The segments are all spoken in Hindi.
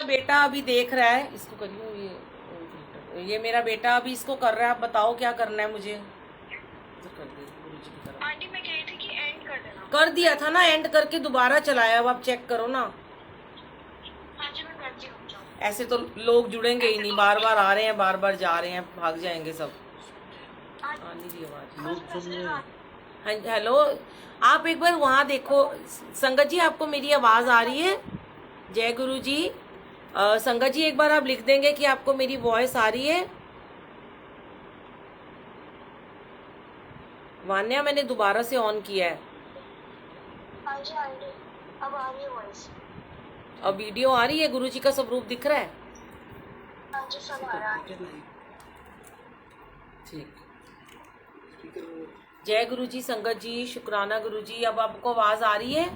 बेटा अभी देख रहा है, इसको करियो ये मेरा बेटा अभी इसको कर रहा है। आप बताओ क्या करना है मुझे। कर दे गुरुजी की तरफ। आंटी मैं कह रही थी कि एंड कर देना। कर दिया था ना, एंड करके दोबारा चलाया। अब आप चेक करो ना। हाँ जी मैं करती हूँ, जाओ। ऐसे तो लोग जुड़ेंगे ही नहीं, बार बार आ रहे हैं, बार बार जा रहे हैं, भाग जाएंगे सब। हाँ आ नहीं रही आवाज। लोग सुन रहे हैं। हाँ हेलो, आप एक बार वहाँ देखो। संगत जी आपको मेरी आवाज़ आ रही है? जय गुरु जी। संगत जी एक बार आप लिख देंगे कि आपको मेरी वॉइस आ रही है। वान्या मैंने दोबारा से ऑन किया है। हाँ जी आंटी, अब आ रही है वॉइस। अब वीडियो आ रही है, गुरु जी का स्वरूप दिख रहा है। हाँ जी सब आ रहा है। ठीक। जय गुरु जी, संगत जी, शुक्राना गुरु जी। अब आपको आवाज आ रही है?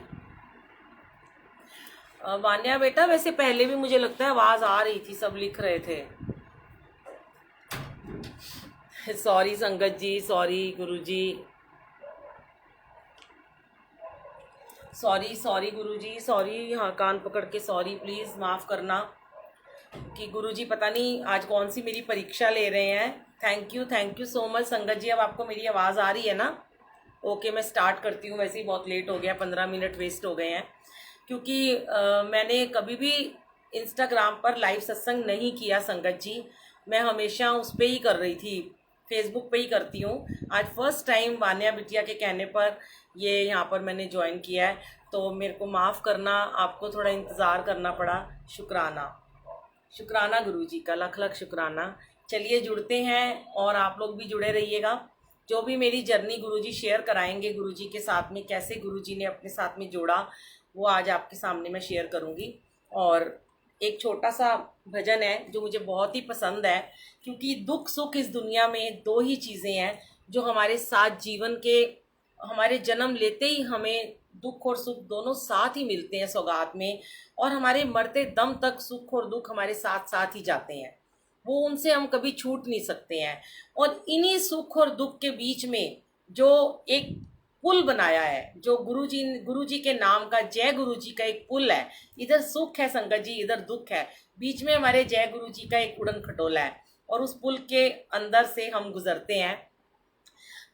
वान्या बेटा वैसे पहले भी मुझे लगता है आवाज आ रही थी, सब लिख रहे थे। सॉरी संगत जी, सॉरी गुरु जी, सॉरी सॉरी गुरु जी, सॉरी। हाँ कान पकड़ के सॉरी, प्लीज माफ करना कि गुरु जी पता नहीं आज कौन सी मेरी परीक्षा ले रहे हैं। थैंक यू सो मच संगत जी। अब आपको मेरी आवाज़ आ रही है ना? ओके मैं स्टार्ट करती हूँ। वैसे ही बहुत लेट हो गया, 15 मिनट वेस्ट हो गए हैं, क्योंकि मैंने कभी भी इंस्टाग्राम पर लाइव सत्संग नहीं किया संगत जी। मैं हमेशा उस पर ही कर रही थी, फेसबुक पे ही करती हूँ। आज फर्स्ट टाइम वान्या बिटिया के कहने पर ये यहाँ पर मैंने ज्वाइन किया है, तो मेरे को माफ़ करना, आपको थोड़ा इंतज़ार करना पड़ा। शुक्राना, शुक्राना गुरु जी का, लख लख शुक्राना। चलिए जुड़ते हैं और आप लोग भी जुड़े रहिएगा। जो भी मेरी जर्नी गुरुजी शेयर कराएंगे गुरुजी के साथ में, कैसे गुरुजी ने अपने साथ में जोड़ा, वो आज आपके सामने मैं शेयर करूंगी। और एक छोटा सा भजन है जो मुझे बहुत ही पसंद है, क्योंकि दुख सुख इस दुनिया में दो ही चीज़ें हैं जो हमारे साथ जीवन के, हमारे जन्म लेते ही हमें दुख और सुख दोनों साथ ही मिलते हैं सौगात में, और हमारे मरते दम तक सुख और दुख हमारे साथ साथ ही जाते हैं। वो उनसे हम कभी छूट नहीं सकते हैं। और इन्हीं सुख और दुख के बीच में जो एक पुल बनाया है, जो गुरुजी के नाम का, जय गुरुजी का एक पुल है। इधर सुख है संगत जी, इधर दुख है, बीच में हमारे जय गुरुजी का एक उड़न खटोला है, और उस पुल के अंदर से हम गुजरते हैं।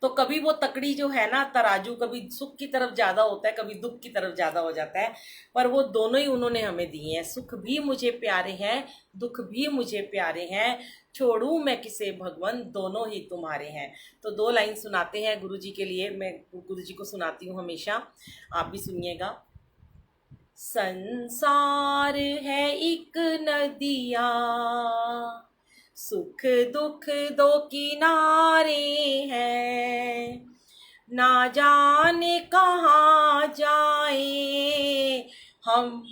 तो कभी वो तकड़ी जो है ना, तराजू कभी सुख की तरफ ज़्यादा होता है, कभी दुख की तरफ ज़्यादा हो जाता है, पर वो दोनों ही उन्होंने हमें दिए हैं। सुख भी मुझे प्यारे हैं, दुख भी मुझे प्यारे हैं, छोड़ूं मैं किसे भगवन, दोनों ही तुम्हारे हैं। तो दो लाइन सुनाते हैं गुरु जी के लिए, मैं गुरु जी को सुनाती हूँ हमेशा, आप भी सुनिएगा। संसार है एक नदिया, सुख दुख दो किनारे हैं, ना जाने कहाँ जाए हम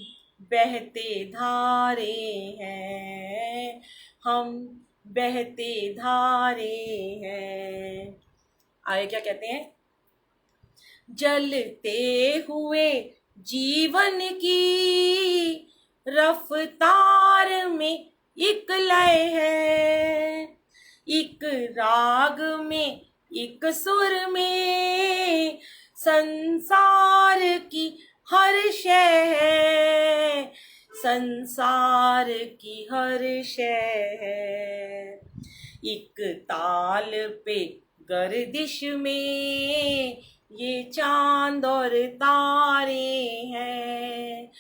बहते धारे हैं, हम बहते धारे हैं। आगे क्या कहते हैं? जलते हुए जीवन की रफ्तार में एक लय है, एक राग में एक सुर में संसार की हर शय है, संसार की हर शय है। एक ताल पे गर्दिश में ये चांद और तारे हैं,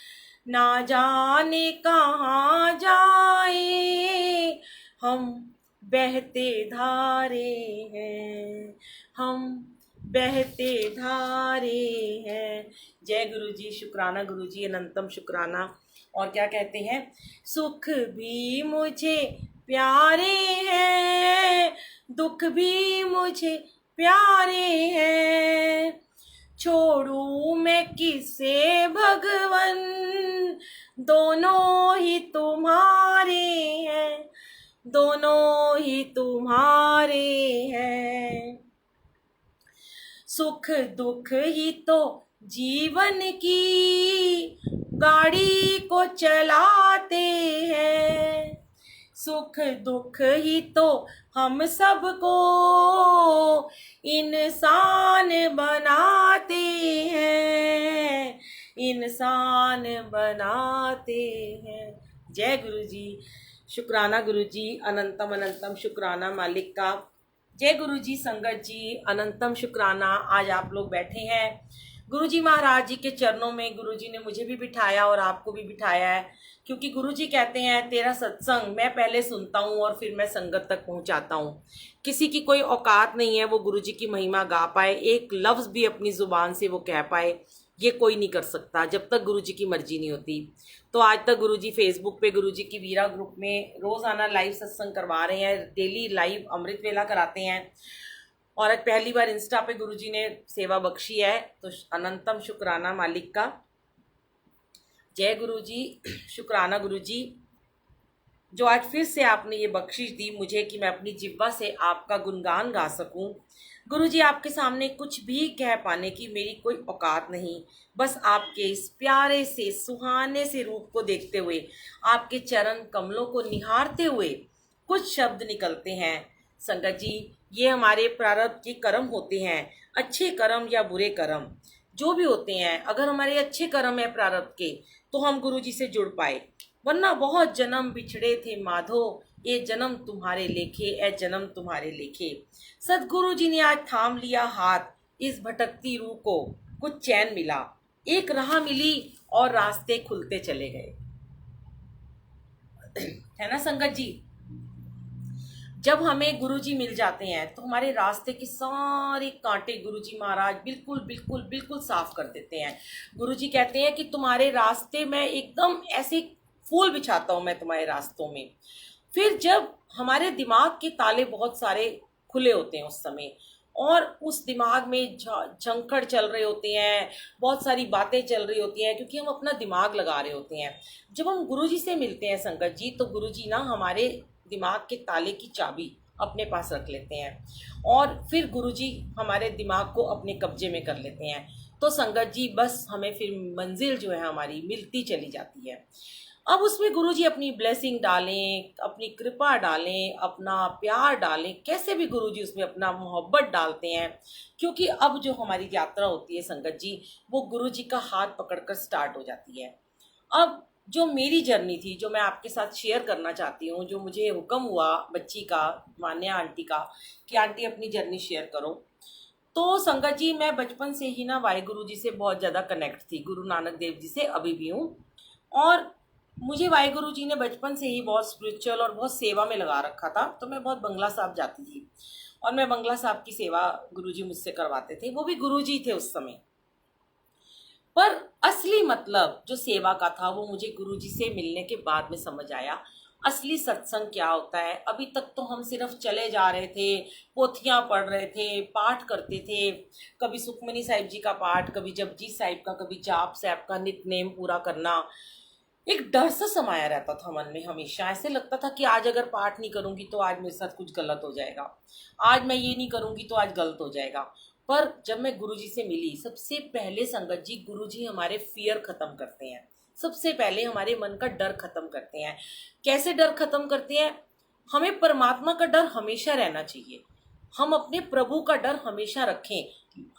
ना जाने कहाँ जाए हम बहते धारे हैं, हम बहते धारे हैं। जय गुरु जी, शुक्राना गुरु जी, अनंतम शुक्राना। और क्या कहते हैं? सुख भी मुझे प्यारे हैं, दुख भी मुझे प्यारे हैं, छोड़ू मैं किसे भगवन, दोनों ही तुम्हारे हैं, दोनों ही तुम्हारे हैं। सुख दुख ही तो जीवन की गाड़ी को चलाते हैं, सुख दुख ही तो हम सबको इंसान बनाते हैं, इंसान बनाते हैं। जय गुरु जी। शुक्राना गुरु जी, अनंतम अनंतम शुक्राना मालिक का। जय गुरु जी। संगत जी, अनंतम शुक्राना। आज आप लोग बैठे हैं गुरु जी महाराज जी के चरणों में। गुरु जी ने मुझे भी बिठाया और आपको भी बिठाया है, क्योंकि गुरु जी कहते हैं तेरा सत्संग मैं पहले सुनता हूँ और फिर मैं संगत तक पहुँचाता हूँ। किसी की कोई औकात नहीं है वो गुरु जी की महिमा गा पाए, एक लफ्ज़ भी अपनी ज़ुबान से वो कह पाए, ये कोई नहीं कर सकता जब तक गुरु जी की मर्जी नहीं होती। तो आज तक गुरु जी फेसबुक पे गुरु जी की वीरा ग्रुप में रोज़ाना लाइव सत्संग करवा रहे हैं, डेली लाइव अमृत वेला कराते हैं, और आज पहली बार इंस्टा पे गुरु जी ने सेवा बख्शी है। तो अनंतम शुक्राना मालिक का। जय गुरु जी। शुक्राना गुरु जी, जो आज फिर से आपने ये बख्शिश दी मुझे कि मैं अपनी जिह्वा से आपका गुणगान गा सकूं। गुरु जी, आपके सामने कुछ भी कह पाने की मेरी कोई औकात नहीं, बस आपके इस प्यारे से सुहाने से रूप को देखते हुए, आपके चरण कमलों को निहारते हुए कुछ शब्द निकलते हैं। संगत जी, ये हमारे प्रारब्ध के कर्म होते हैं, अच्छे कर्म या बुरे कर्म जो भी होते हैं। अगर हमारे अच्छे कर्म है प्रारब्ध के तो हम गुरु जी से जुड़ पाए, वरना बहुत जन्म बिछड़े थे माधो, ये जन्म तुम्हारे लेखे, ए जन्म तुम्हारे लेखे। सदगुरु जी ने आज थाम लिया हाथ इस भटकती रूह को, कुछ चैन मिला, एक राह मिली और रास्ते खुलते चले गए। है ना संगत जी? जब हमें गुरुजी मिल जाते हैं तो हमारे रास्ते के सारे कांटे गुरुजी महाराज बिल्कुल बिल्कुल बिल्कुल साफ कर देते हैं। गुरुजी कहते हैं कि तुम्हारे रास्ते में एकदम ऐसे फूल बिछाता हूँ मैं तुम्हारे रास्तों में। फिर जब हमारे दिमाग के ताले बहुत सारे खुले होते हैं उस समय, और उस दिमाग में झंखड़ चल रहे होते हैं, बहुत सारी बातें चल रही होती हैं, क्योंकि हम अपना दिमाग लगा रहे होते हैं। जब हम गुरुजी से मिलते हैं संगत जी, तो गुरुजी ना हमारे दिमाग के ताले की चाबी अपने पास रख लेते हैं और फिर गुरुजी हमारे दिमाग को अपने कब्जे में कर लेते हैं। तो संगत जी, बस हमें फिर मंजिल जो है हमारी मिलती चली जाती है। अब उसमें गुरुजी अपनी ब्लेसिंग डालें, अपनी कृपा डालें, अपना प्यार डालें, कैसे भी गुरुजी उसमें अपना मोहब्बत डालते हैं, क्योंकि अब जो हमारी यात्रा होती है संगत जी, वो गुरुजी का हाथ पकड़कर स्टार्ट हो जाती है। अब जो मेरी जर्नी थी, जो मैं आपके साथ शेयर करना चाहती हूँ, जो मुझे हुक्म हुआ बच्ची का, मान्या आंटी का, कि आंटी अपनी जर्नी शेयर करो। तो संगत जी, मैं बचपन से ही ना वाहिगुरु जी से बहुत ज़्यादा कनेक्ट थी, गुरु नानक देव जी से अभी भी हूँ। और मुझे वाहिगुरु जी ने बचपन से ही बहुत स्पिरिचुअल और बहुत सेवा में लगा रखा था। तो मैं बहुत बंगला साहब जाती थी और मैं बंगला साहब की सेवा गुरुजी मुझसे करवाते थे, वो भी गुरुजी थे उस समय। पर असली मतलब जो सेवा का था वो मुझे गुरुजी से मिलने के बाद में समझ आया, असली सत्संग क्या होता है। अभी तक तो हम सिर्फ चले जा रहे थे, पोथियाँ पढ़ रहे थे, पाठ करते थे, कभी सुखमनी साहिब जी का पाठ, कभी जपजी साहिब का, कभी जाप साहिब का नित्य पूरा करना। एक डर सा समाया रहता था मन में, हमेशा ऐसे लगता था कि आज अगर पाठ नहीं करूँगी तो आज मेरे साथ कुछ गलत हो जाएगा, आज मैं ये नहीं करूँगी तो आज गलत हो जाएगा। पर जब मैं गुरुजी से मिली, सबसे पहले संगत जी, गुरुजी हमारे फियर ख़त्म करते हैं, सबसे पहले हमारे मन का डर ख़त्म करते हैं। कैसे डर ख़त्म करते हैं? हमें परमात्मा का डर हमेशा रहना चाहिए, हम अपने प्रभु का डर हमेशा रखें,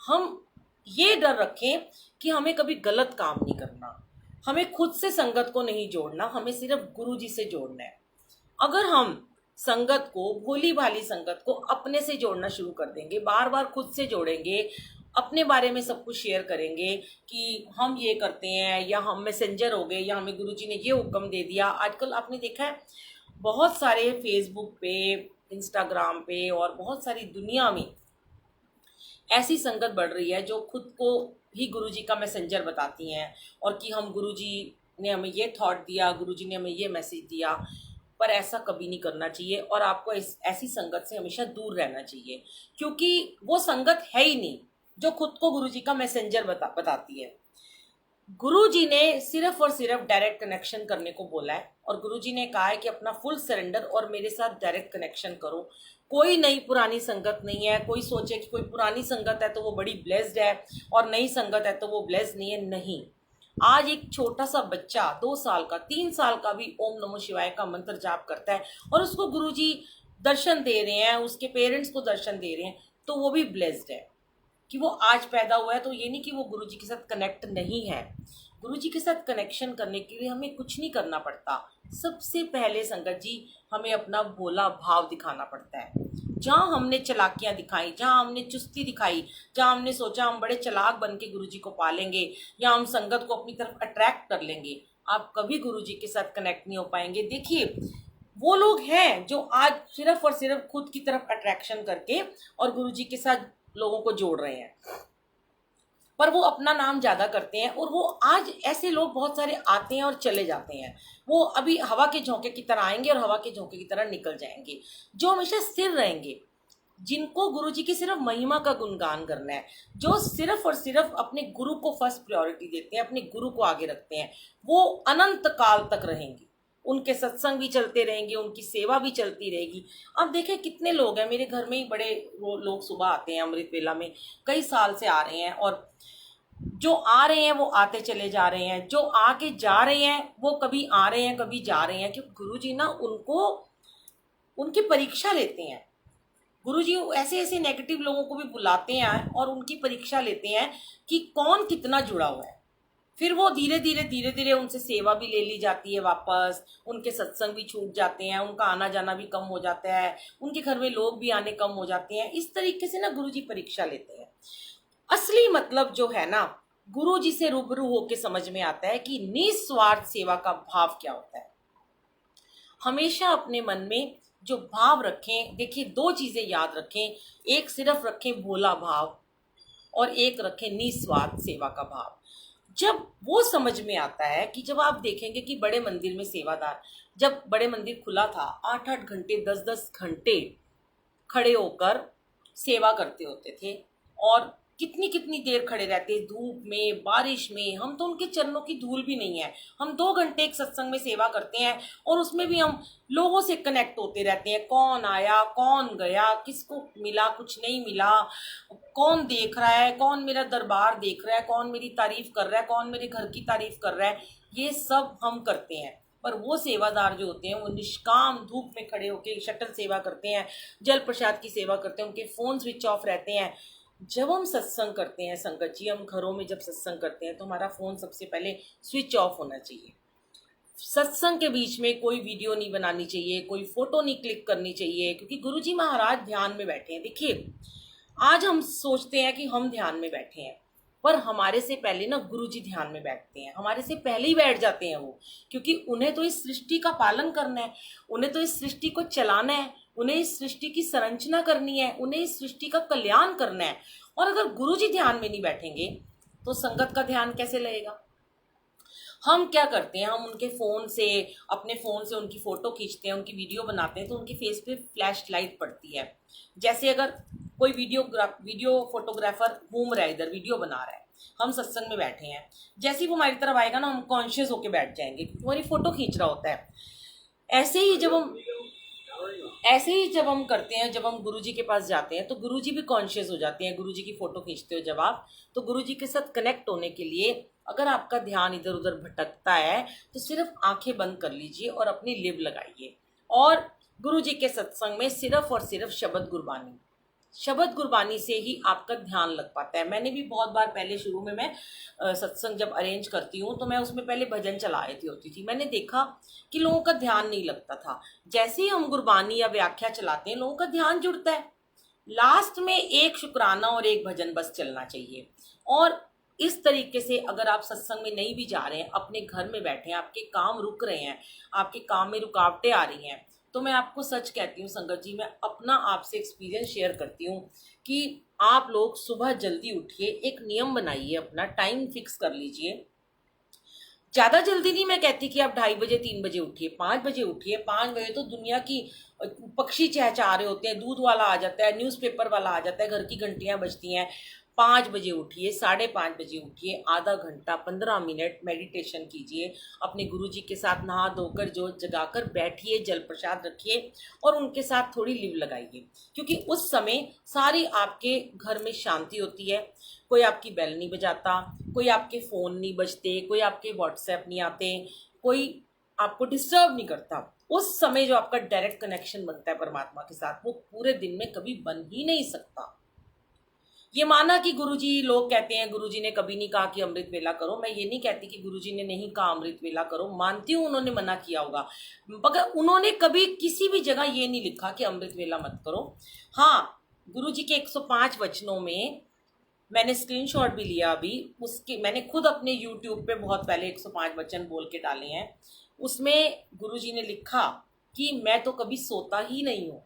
हम ये डर रखें कि हमें कभी गलत काम नहीं करना, हमें खुद से संगत को नहीं जोड़ना, हमें सिर्फ गुरु जी से जोड़ना है। अगर हम संगत को, भोली भाली संगत को अपने से जोड़ना शुरू कर देंगे, बार बार खुद से जोड़ेंगे, अपने बारे में सब कुछ शेयर करेंगे कि हम ये करते हैं, या हम मैसेंजर हो गए, या हमें गुरु जी ने ये हुक्म दे दिया। आजकल आपने देखा है बहुत सारे फेसबुक पे, इंस्टाग्राम पे और बहुत सारी दुनिया में ऐसी संगत बढ़ रही है जो खुद को ही गुरुजी का मैसेंजर बताती हैं, और कि हम गुरुजी ने हमें ये थॉट दिया, गुरुजी ने हमें ये मैसेज दिया। पर ऐसा कभी नहीं करना चाहिए, और आपको ऐसी संगत से हमेशा दूर रहना चाहिए, क्योंकि वो संगत है ही नहीं जो खुद को गुरुजी का मैसेंजर बताती है। गुरुजी ने सिर्फ और सिर्फ डायरेक्ट कनेक्शन करने को बोला है, और गुरुजी ने कहा है कि अपना फुल सरेंडर और मेरे साथ डायरेक्ट कनेक्शन करो। कोई नई पुरानी संगत नहीं है। कोई सोचे कि कोई पुरानी संगत है तो वो बड़ी ब्लेस्ड है और नई संगत है तो वो ब्लेस्ड नहीं है। नहीं, आज एक छोटा सा बच्चा 2 साल का, 3 साल का भी ओम नमो शिवाय का मंत्र जाप करता है और उसको गुरुजी दर्शन दे रहे हैं, उसके पेरेंट्स को दर्शन दे रहे हैं, तो वो भी ब्लेस्ड है कि वो आज पैदा हुआ है। तो ये नहीं कि वो गुरुजी के साथ कनेक्ट नहीं है। गुरुजी के साथ कनेक्शन करने के लिए हमें कुछ नहीं करना पड़ता, सबसे पहले संगत जी हमें अपना भोला भाव दिखाना पड़ता है। जहाँ हमने चालाकियाँ दिखाई, जहाँ हमने चुस्ती दिखाई, जहाँ हमने सोचा हम बड़े चालाक बन के गुरु जी को पालेंगे या हम संगत को अपनी तरफ अट्रैक्ट कर लेंगे, आप कभी गुरु जी के साथ कनेक्ट नहीं हो पाएंगे। देखिए वो लोग हैं जो आज सिर्फ और सिर्फ खुद की तरफ अट्रैक्शन करके और गुरु जी के साथ लोगों को जोड़ रहे हैं, पर वो अपना नाम ज़्यादा करते हैं। और वो आज ऐसे लोग बहुत सारे आते हैं और चले जाते हैं। वो अभी हवा के झोंके की तरह आएंगे और हवा के झोंके की तरह निकल जाएंगे। जो हमेशा स्थिर रहेंगे, जिनको गुरु जी की सिर्फ महिमा का गुणगान करना है, जो सिर्फ और सिर्फ अपने गुरु को फर्स्ट प्रायोरिटी देते हैं, अपने गुरु को आगे रखते हैं, वो अनंत काल तक रहेंगे। उनके सत्संग भी चलते रहेंगे, उनकी सेवा भी चलती रहेगी। अब देखें कितने लोग हैं, मेरे घर में ही बड़े वो लोग सुबह आते हैं अमृत वेला में, कई साल से आ रहे हैं, और जो आ रहे हैं वो आते चले जा रहे हैं, जो आके जा रहे हैं वो कभी आ रहे हैं कभी जा रहे हैं, क्योंकि गुरुजी ना उनको उनकी परीक्षा लेते हैं। गुरुजी ऐसे ऐसे नेगेटिव लोगों को भी बुलाते हैं और उनकी परीक्षा लेते हैं कि कौन कितना जुड़ा हुआ है। फिर वो धीरे धीरे उनसे सेवा भी ले ली जाती है वापस, उनके सत्संग भी छूट जाते हैं, उनका आना जाना भी कम हो जाता है, उनके घर में लोग भी आने कम हो जाते हैं। इस तरीके से ना गुरुजी परीक्षा लेते हैं। असली मतलब जो है ना, गुरु जी से रूबरू होके समझ में आता है कि निस्वार्थ सेवा का भाव क्या होता है। हमेशा अपने मन में जो भाव रखें, देखिए दो चीजें याद रखें, एक सिर्फ रखें भोला भाव और एक रखें निस्वार्थ सेवा का भाव। जब वो समझ में आता है कि जब आप देखेंगे कि बड़े मंदिर में सेवादार, जब बड़े मंदिर खुला था 8-8 घंटे 10-10 घंटे खड़े होकर सेवा करते होते थे, और कितनी कितनी देर खड़े रहते, धूप में बारिश में। हम तो उनके चरणों की धूल भी नहीं है। हम 2 घंटे एक सत्संग में सेवा करते हैं और उसमें भी हम लोगों से कनेक्ट होते रहते हैं। कौन आया, कौन गया, किसको मिला, कुछ नहीं मिला, कौन देख रहा है, कौन मेरा दरबार देख रहा है, कौन मेरी तारीफ कर रहा है, कौन मेरे घर की तारीफ कर रहा है, ये सब हम करते हैं। पर वो सेवादार जो होते हैं वो निष्काम धूप में खड़े होकर शटल सेवा करते हैं, जल प्रसाद की सेवा करते हैं, उनके फ़ोन स्विच ऑफ रहते हैं। जब हम सत्संग करते हैं संगत जी, हम घरों में जब सत्संग करते हैं तो हमारा फ़ोन सबसे पहले स्विच ऑफ होना चाहिए। सत्संग के बीच में कोई वीडियो नहीं बनानी चाहिए, कोई फ़ोटो नहीं क्लिक करनी चाहिए, क्योंकि गुरुजी महाराज ध्यान में बैठे हैं। देखिए आज हम सोचते हैं कि हम ध्यान में बैठे हैं, पर हमारे से पहले ना गुरुजी ध्यान में बैठते हैं, हमारे से पहले ही बैठ जाते हैं वो, क्योंकि उन्हें तो इस सृष्टि का पालन करना है, उन्हें तो इस सृष्टि को चलाना है, उन्हें इस सृष्टि की संरचना करनी है, उन्हें इस सृष्टि का कल्याण करना है। और अगर गुरुजी ध्यान में नहीं बैठेंगे तो संगत का ध्यान कैसे लगेगा। हम क्या करते हैं, हम उनके फ़ोन से, अपने फ़ोन से उनकी फ़ोटो खींचते हैं, उनकी वीडियो बनाते हैं, तो उनके फेस पे फ्लैश लाइट पड़ती है। जैसे अगर कोई वीडियो फोटोग्राफर घूम रहा है, इधर वीडियो बना रहा है, हम सत्संग में बैठे हैं, जैसे ही वो हमारी तरफ आएगा ना, हम कॉन्शियस होके बैठ जाएंगे क्योंकि हमारी फ़ोटो खींच रहा होता है। ऐसे ही जब हम करते हैं, जब हम गुरुजी के पास जाते हैं तो गुरुजी भी कॉन्शियस हो जाते हैं। गुरुजी की फ़ोटो खींचते हो जब आप, तो गुरुजी के साथ कनेक्ट होने के लिए अगर आपका ध्यान इधर उधर भटकता है तो सिर्फ आंखें बंद कर लीजिए और अपनी लिब लगाइए, और गुरुजी के सत्संग में सिर्फ और सिर्फ शब्द गुरबानी से ही आपका ध्यान लग पाता है। मैंने भी बहुत बार पहले शुरू में मैं सत्संग जब अरेंज करती हूँ तो मैं उसमें पहले भजन चला रही होती थी। मैंने देखा कि लोगों का ध्यान नहीं लगता था। जैसे ही हम गुरबानी या व्याख्या चलाते हैं लोगों का ध्यान जुड़ता है। लास्ट में एक शुक्राना और एक भजन बस चलना चाहिए। और इस तरीके से अगर आप सत्संग में नहीं भी जा रहे हैं, अपने घर में बैठे हैं, आपके काम रुक रहे हैं, आपके काम में रुकावटें आ रही हैं, तो मैं आपको सच कहती हूँ संगत जी, मैं अपना आपसे एक्सपीरियंस शेयर करती हूँ कि आप लोग सुबह जल्दी उठिए, एक नियम बनाइए, अपना टाइम फिक्स कर लीजिए। ज़्यादा जल्दी नहीं मैं कहती कि आप 2:30 बजे 3 बजे उठिए, 5 बजे उठिए। 5 बजे तो दुनिया की पक्षी चहचहा रहे होते हैं, दूध वाला आ जाता है, न्यूज़पेपर वाला आ जाता है, घर की घंटियाँ बजती हैं। 5 बजे उठिए, 5:30 बजे उठिए, आधा घंटा 15 मिनट मेडिटेशन कीजिए, अपने गुरुजी के साथ नहा धोकर जोत जगाकर बैठिए, जल प्रसाद रखिए और उनके साथ थोड़ी लिव लगाइए, क्योंकि उस समय सारी आपके घर में शांति होती है। कोई आपकी बेल नहीं बजाता, कोई आपके फ़ोन नहीं बजते, कोई आपके व्हाट्सएप नहीं आते, कोई आपको डिस्टर्ब नहीं करता। उस समय जो आपका डायरेक्ट कनेक्शन बनता है परमात्मा के साथ, वो पूरे दिन में कभी बन ही नहीं सकता। ये माना कि गुरुजी, लोग कहते हैं गुरुजी ने कभी नहीं कहा कि अमृत वेला करो। मैं ये नहीं कहती कि गुरुजी ने नहीं कहा अमृत वेला करो, मानती हूँ उन्होंने मना किया होगा, मगर उन्होंने कभी किसी भी जगह ये नहीं लिखा कि अमृत वेला मत करो। हाँ, गुरुजी के 105 वचनों में मैंने स्क्रीनशॉट भी लिया अभी, उसके मैंने खुद अपने यूट्यूब पे बहुत पहले 105 वचन बोल के डाले हैं। उसमें गुरुजी ने लिखा कि मैं तो कभी सोता ही नहीं हूँ।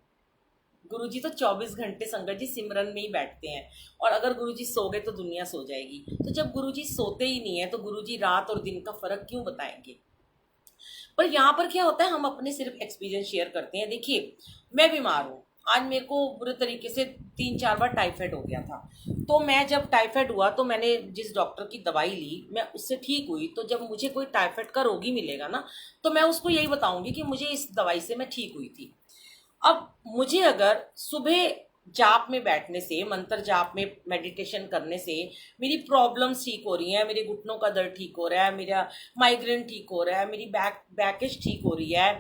गुरुजी तो 24 घंटे संगत जी सिमरन में ही बैठते हैं, और अगर गुरुजी सो गए तो दुनिया सो जाएगी। तो जब गुरुजी सोते ही नहीं है तो गुरुजी रात और दिन का फर्क क्यों बताएंगे। पर यहाँ पर क्या होता है, हम अपने सिर्फ एक्सपीरियंस शेयर करते हैं। देखिए, मैं बीमार हूँ, आज मेरे को बुरे तरीके से 3-4 बार टाइफाइड हो गया था। तो मैं जब टाइफाइड हुआ तो मैंने जिस डॉक्टर की दवाई ली, मैं उससे ठीक हुई। तो जब मुझे कोई टाइफाइड का रोगी मिलेगा ना, तो मैं उसको यही बताऊंगी कि मुझे इस दवाई से मैं ठीक हुई थी। अब मुझे अगर सुबह जाप में बैठने से, मंत्र जाप में मेडिटेशन करने से मेरी प्रॉब्लम्स ठीक हो रही हैं, मेरे घुटनों का दर्द ठीक हो रहा है, मेरा माइग्रेन ठीक हो रहा है, मेरी बैकेज ठीक हो रही है,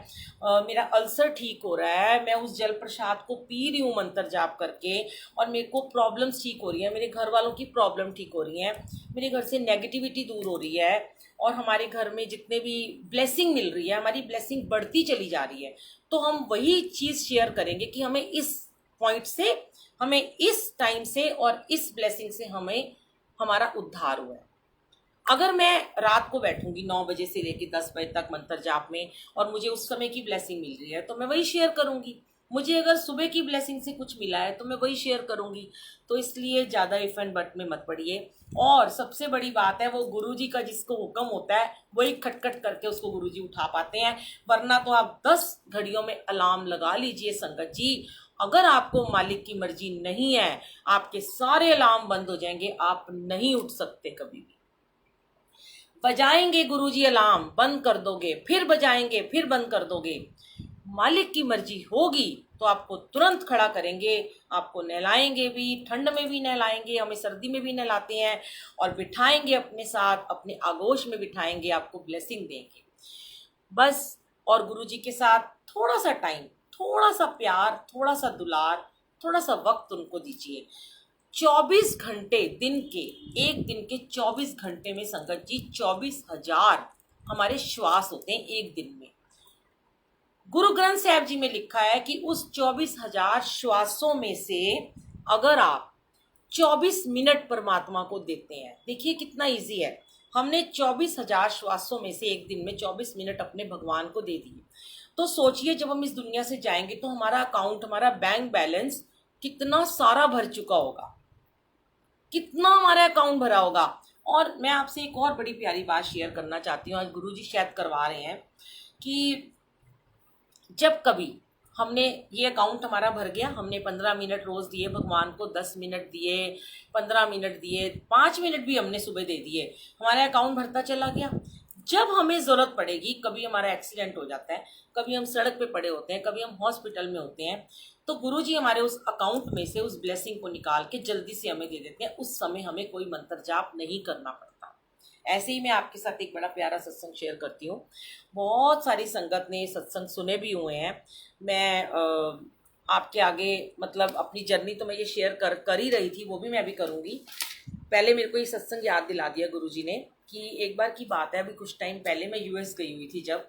मेरा अल्सर ठीक हो रहा है, मैं उस जल प्रसाद को पी रही हूँ मंत्र जाप करके, और मेरे को प्रॉब्लम्स ठीक हो रही है, मेरे घर वालों की प्रॉब्लम ठीक हो रही है, मेरे घर से नेगेटिविटी दूर हो रही है, और हमारे घर में जितने भी ब्लेसिंग मिल रही है, हमारी ब्लेसिंग बढ़ती चली जा रही है। तो हम वही चीज़ शेयर करेंगे कि हमें इस पॉइंट से, हमें इस टाइम से और इस ब्लेसिंग से हमें हमारा उद्धार हुआ है। अगर मैं रात को बैठूंगी 9 बजे से लेकर 10 बजे तक मंत्र जाप में, और मुझे उस समय की ब्लेसिंग मिल रही है, तो मैं वही शेयर करूंगी। मुझे अगर सुबह की ब्लेसिंग से कुछ मिला है तो मैं वही शेयर करूंगी। तो इसलिए ज़्यादा इफ एंड बट में मत पड़िए। और सबसे बड़ी बात है, वो गुरुजी का जिसको हुक्म होता है वही खटखट करके उसको गुरुजी उठा पाते हैं, वरना तो आप 10 घड़ियों में अलार्म लगा लीजिए संगत जी। अगर आपको मालिक की मर्जी नहीं है, आपके सारे अलार्म बंद हो जाएंगे, आप नहीं उठ सकते कभी भी। बजाएंगे गुरुजी अलार्म, बंद कर दोगे, फिर बजाएंगे, फिर बंद कर दोगे। मालिक की मर्जी होगी तो आपको तुरंत खड़ा करेंगे, आपको नहलाएंगे भी, ठंड में भी नहलाएंगे, हमें सर्दी में भी नहलाते हैं, और बिठाएंगे अपने साथ, अपने आगोश में बिठाएंगे, आपको ब्लेसिंग देंगे बस। और गुरुजी के साथ थोड़ा सा टाइम, थोड़ा सा प्यार, थोड़ा सा दुलार, थोड़ा सा वक्त उनको दीजिए। 24 घंटे दिन के, एक दिन के 24 घंटे में संगत जी 24,000 हमारे श्वास होते हैं एक दिन में। गुरु ग्रंथ साहिब जी में लिखा है कि उस 24,000 श्वासों में से अगर आप 24 मिनट परमात्मा को देते हैं, देखिए कितना इजी है। हमने 24,000 श्वासों में से एक दिन में 24 मिनट अपने भगवान को दे दिए। तो सोचिए, जब हम इस दुनिया से जाएंगे तो हमारा अकाउंट, हमारा बैंक बैलेंस कितना सारा भर चुका होगा, कितना हमारा अकाउंट भरा होगा। और मैं आपसे एक और बड़ी प्यारी बात शेयर करना चाहती हूँ, आज गुरुजी शायद करवा रहे हैं, कि जब कभी हमने ये अकाउंट हमारा भर गया, हमने 15 मिनट रोज़ दिए भगवान को, 10 मिनट दिए, 15 मिनट दिए, 5 मिनट भी हमने सुबह दे दिए, हमारा अकाउंट भरता चला गया। जब हमें ज़रूरत पड़ेगी, कभी हमारा एक्सीडेंट हो जाता है, कभी हम सड़क पे पड़े होते हैं, कभी हम हॉस्पिटल में होते हैं, तो गुरुजी हमारे उस अकाउंट में से उस ब्लेसिंग को निकाल के जल्दी से हमें दे देते हैं। उस समय हमें कोई मंत्र जाप नहीं करना पड़ता। ऐसे ही मैं आपके साथ एक बड़ा प्यारा सत्संग शेयर करती हूँ। बहुत सारी संगत ने सत्संग सुने भी हुए हैं। मैं आपके आगे मतलब अपनी जर्नी तो मैं ये शेयर कर ही रही थी, वो भी मैं अभी करूँगी। पहले मेरे को ये सत्संग याद दिला दिया गुरुजी ने कि एक बार की बात है, अभी कुछ टाइम पहले मैं यूएस गई हुई थी जब,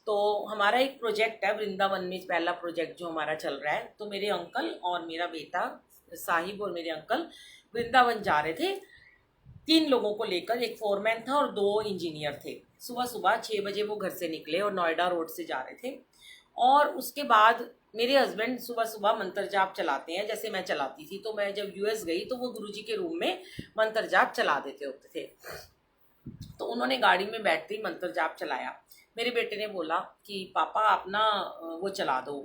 तो हमारा एक प्रोजेक्ट है वृंदावन में, पहला प्रोजेक्ट जो हमारा चल रहा है। तो मेरे अंकल और मेरा बेटा साहिब और मेरे अंकल वृंदावन जा रहे थे 3 लोगों को लेकर। एक फोरमैन था और 2 इंजीनियर थे। सुबह सुबह 6 बजे वो घर से निकले और नोएडा रोड से जा रहे थे। और उसके बाद मेरे हस्बैंड सुबह सुबह मंत्र जाप चलाते हैं, जैसे मैं चलाती थी। तो मैं जब यूएस गई तो वो गुरुजी के रूम में मंत्र जाप चला देते होते थे। तो उन्होंने गाड़ी में बैठते ही मंत्र जाप चलाया। मेरे बेटे ने बोला कि पापा आप ना वो चला दो,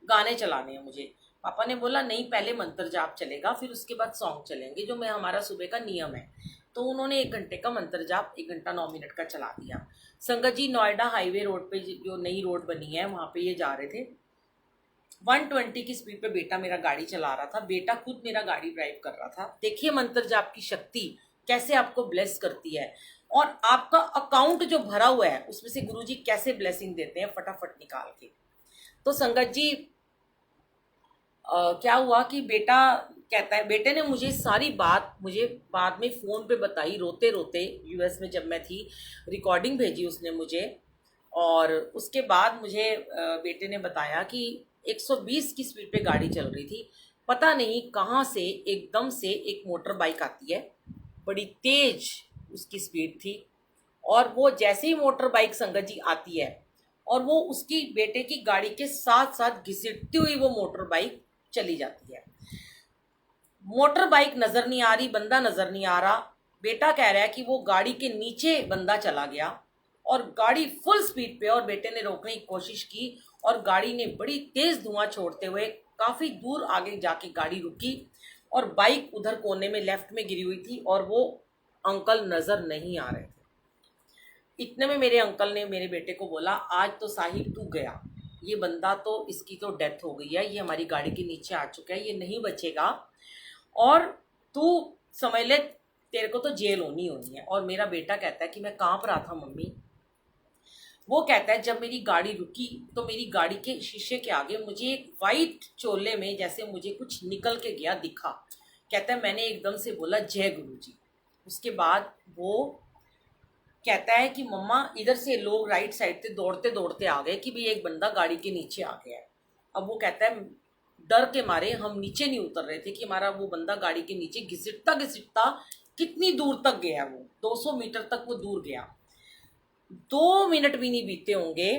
गाने चलाने हैं मुझे। पापा ने बोला नहीं, पहले मंत्र जाप चलेगा, फिर उसके बाद सॉन्ग चलेंगे, जो मैं हमारा सुबह का नियम है। तो उन्होंने 1 घंटे का मंत्र जाप 1 घंटा 9 मिनट का चला दिया। संगत जी, नोएडा हाईवे रोड पे जो नई रोड बनी है वहाँ पे ये जा रहे थे। 120 की स्पीड पे बेटा मेरा गाड़ी चला रहा था, बेटा खुद मेरा गाड़ी ड्राइव कर रहा था। देखिए मंत्र जाप की शक्ति कैसे आपको ब्लेस करती है, और आपका अकाउंट जो भरा हुआ है उसमें से गुरुजी कैसे ब्लेसिंग देते हैं फटाफट निकाल के। तो संगत जी, क्या हुआ कि बेटा कहता है, बेटे ने मुझे सारी बात मुझे बाद में फ़ोन पे बताई, रोते रोते, यूएस में जब मैं थी, रिकॉर्डिंग भेजी उसने मुझे। और उसके बाद मुझे बेटे ने बताया कि 120 की स्पीड पे गाड़ी चल रही थी, पता नहीं कहाँ से एकदम से एक मोटर बाइक आती है, बड़ी तेज उसकी स्पीड थी। और वो जैसे ही मोटर बाइक संगत जी आती है और वो उसकी बेटे की गाड़ी के साथ साथ घिसटती हुई वो मोटर बाइक चली जाती है। मोटर बाइक नज़र नहीं आ रही, बंदा नज़र नहीं आ रहा। बेटा कह रहा है कि वो गाड़ी के नीचे बंदा चला गया और गाड़ी फुल स्पीड पे, और बेटे ने रोकने की कोशिश की और गाड़ी ने बड़ी तेज़ धुआं छोड़ते हुए काफ़ी दूर आगे जाके गाड़ी रुकी और बाइक उधर कोने में लेफ्ट में गिरी हुई थी और वो अंकल नज़र नहीं आ रहे थे। इतने में मेरे अंकल ने मेरे बेटे को बोला, आज तो साहिब तू गया, ये बंदा तो, इसकी तो डेथ हो गई है, ये हमारी गाड़ी के नीचे आ चुका है, ये नहीं बचेगा और तू समझ ले तेरे को तो जेल होनी होनी है। और मेरा बेटा कहता है कि मैं काँप रहा था मम्मी। वो कहता है जब मेरी गाड़ी रुकी तो मेरी गाड़ी के शीशे के आगे मुझे एक वाइट चोले में जैसे मुझे कुछ निकल के गया दिखा। कहता है मैंने एकदम से बोला जय गुरुजी। उसके बाद वो कहता है कि मम्मा इधर से लोग राइट साइड से दौड़ते दौड़ते आ गए कि भाई एक बंदा गाड़ी के नीचे आ गया है। अब वो कहता है डर के मारे हम नीचे नहीं उतर रहे थे कि हमारा वो बंदा गाड़ी के नीचे घिसटता घिसटता कितनी दूर तक गया, वो 200 मीटर तक वो दूर गया। 2 मिनट भी नहीं बीते होंगे,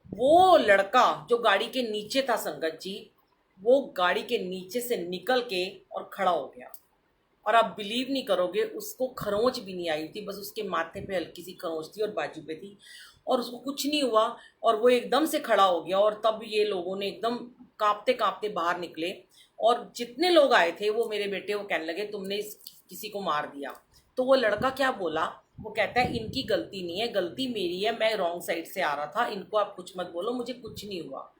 वो लड़का जो गाड़ी के नीचे था संगत जी, वो गाड़ी के नीचे से निकल के और खड़ा हो गया। और आप बिलीव नहीं करोगे, उसको खरोंच भी नहीं आई थी, बस उसके माथे पे हल्की सी खरोंच थी और बाजू पे थी और उसको कुछ नहीं हुआ और वो एकदम से खड़ा हो गया। और तब ये लोगों ने एकदम कांपते कांपते बाहर निकले और जितने लोग आए थे वो मेरे बेटे को कहने लगे तुमने किसी को मार दिया। तो वो लड़का क्या बोला, वो कहता है इनकी गलती नहीं है, गलती मेरी है, मैं रॉन्ग साइड से आ रहा था, इनको आप कुछ मत बोलो, मुझे कुछ नहीं हुआ।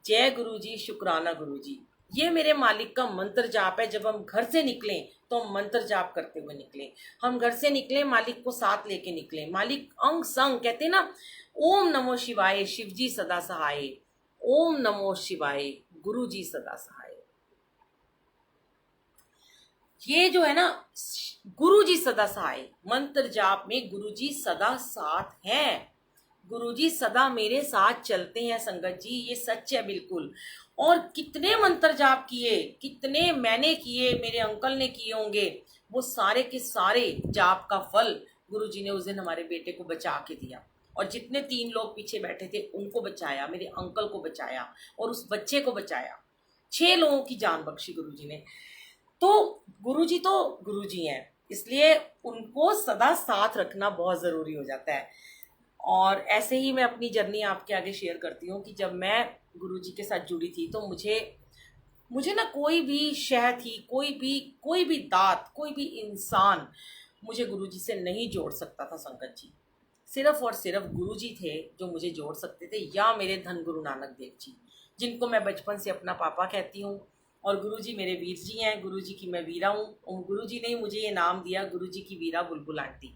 जय गुरुजी, शुक्राना गुरुजी। ये मेरे मालिक का मंत्र जाप है। जब हम घर से निकलें तो हम मंत्र जाप करते हुए निकलें। हम घर से निकले मालिक को साथ लेके निकलें। मालिक अंग संग कहते ना, ओम नमो शिवाय, शिवजी सदा सहाय, ओम नमो शिवाय, गुरुजी सदा सहाय। ये जो है ना, गुरुजी सदा सहाय मंत्र जाप में गुरुजी सदा साथ हैं, गुरुजी सदा मेरे साथ चलते हैं संगत जी, ये सच है बिल्कुल। और कितने मंत्र जाप किए, कितने मैंने किए, मेरे अंकल ने किए होंगे, वो सारे के सारे जाप का फल गुरुजी ने उस दिन हमारे बेटे को बचा के दिया। और जितने 3 लोग पीछे बैठे थे उनको बचाया, मेरे अंकल को बचाया और उस बच्चे को बचाया। 6 लोगों की जान बख्शी गुरुजी ने। तो गुरुजी तो गुरुजी हैं, इसलिए उनको सदा साथ रखना बहुत ज़रूरी हो जाता है। और ऐसे ही मैं अपनी जर्नी आपके आगे शेयर करती हूँ कि जब मैं गुरुजी के साथ जुड़ी थी तो मुझे ना कोई भी शह थी, कोई भी दात, कोई भी इंसान मुझे गुरुजी से नहीं जोड़ सकता था संगत जी। सिर्फ और सिर्फ गुरुजी थे जो मुझे जोड़ सकते थे, या मेरे धन गुरु नानक देव जी, जिनको मैं बचपन से अपना पापा कहती हूँ। और गुरुजी मेरे वीर जी हैं, गुरुजी की मैं वीरा हूँ। और गुरुजी ने मुझे ये नाम दिया, गुरुजी की वीरा बुलबुल आंटी।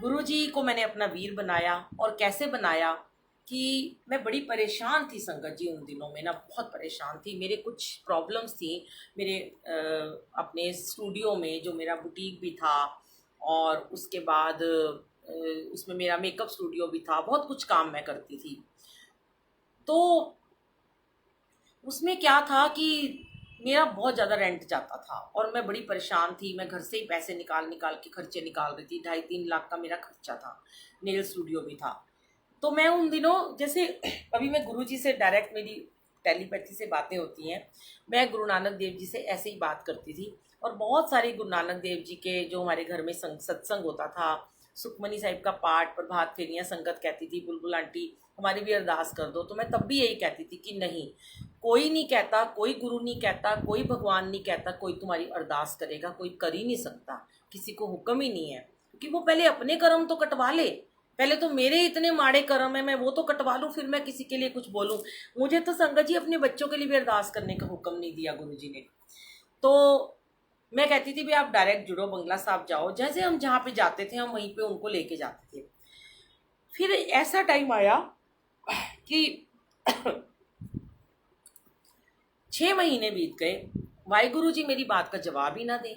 गुरुजी को मैंने अपना वीर बनाया। और कैसे बनाया कि मैं बड़ी परेशान थी संगत जी, उन दिनों में ना बहुत परेशान थी। मेरे कुछ प्रॉब्लम्स थी मेरे अपने स्टूडियो में, जो मेरा बुटीक भी था और उसके बाद उसमें मेरा मेकअप स्टूडियो भी था, बहुत कुछ काम मैं करती थी। तो उसमें क्या था कि मेरा बहुत ज़्यादा रेंट जाता था और मैं बड़ी परेशान थी। मैं घर से ही पैसे निकाल निकाल के खर्चे निकाल रही थी। 2.5-3 लाख का मेरा खर्चा था, नेल स्टूडियो भी था। तो मैं उन दिनों, जैसे अभी मैं गुरुजी से डायरेक्ट, मेरी टेलीपैथी से बातें होती हैं, मैं गुरु नानक देव जी से ऐसे ही बात करती थी। और बहुत सारे गुरु नानक देव जी के जो हमारे घर में सत्संग होता था, सुखमनी साहिब का पाठ, प्रभात फेरियाँ संगत कहती थी, बुलबुल आंटी हमारी भी अरदास कर दो। तो मैं तब भी यही कहती थी कि नहीं, कोई नहीं कहता, कोई गुरु नहीं कहता, कोई भगवान नहीं कहता कोई तुम्हारी अरदास करेगा, कोई कर ही नहीं सकता, किसी को हुक्म ही नहीं है। क्योंकि वो पहले अपने कर्म तो कटवा ले, पहले तो मेरे इतने माड़े कर्म है, मैं वो तो कटवा लूँ, फिर मैं किसी के लिए कुछ बोलूँ। मुझे तो संगत जी अपने बच्चों के लिए भी अरदास करने का हुक्म नहीं दिया गुरु जी ने। तो मैं कहती थी भी आप डायरेक्ट जुड़ो, बंगला साहब जाओ, जैसे हम जहाँ पे जाते थे हम वहीं पे उनको लेके जाते थे। फिर ऐसा टाइम आया कि 6 महीने बीत गए, वाहिगुरु जी मेरी बात का जवाब ही ना दें।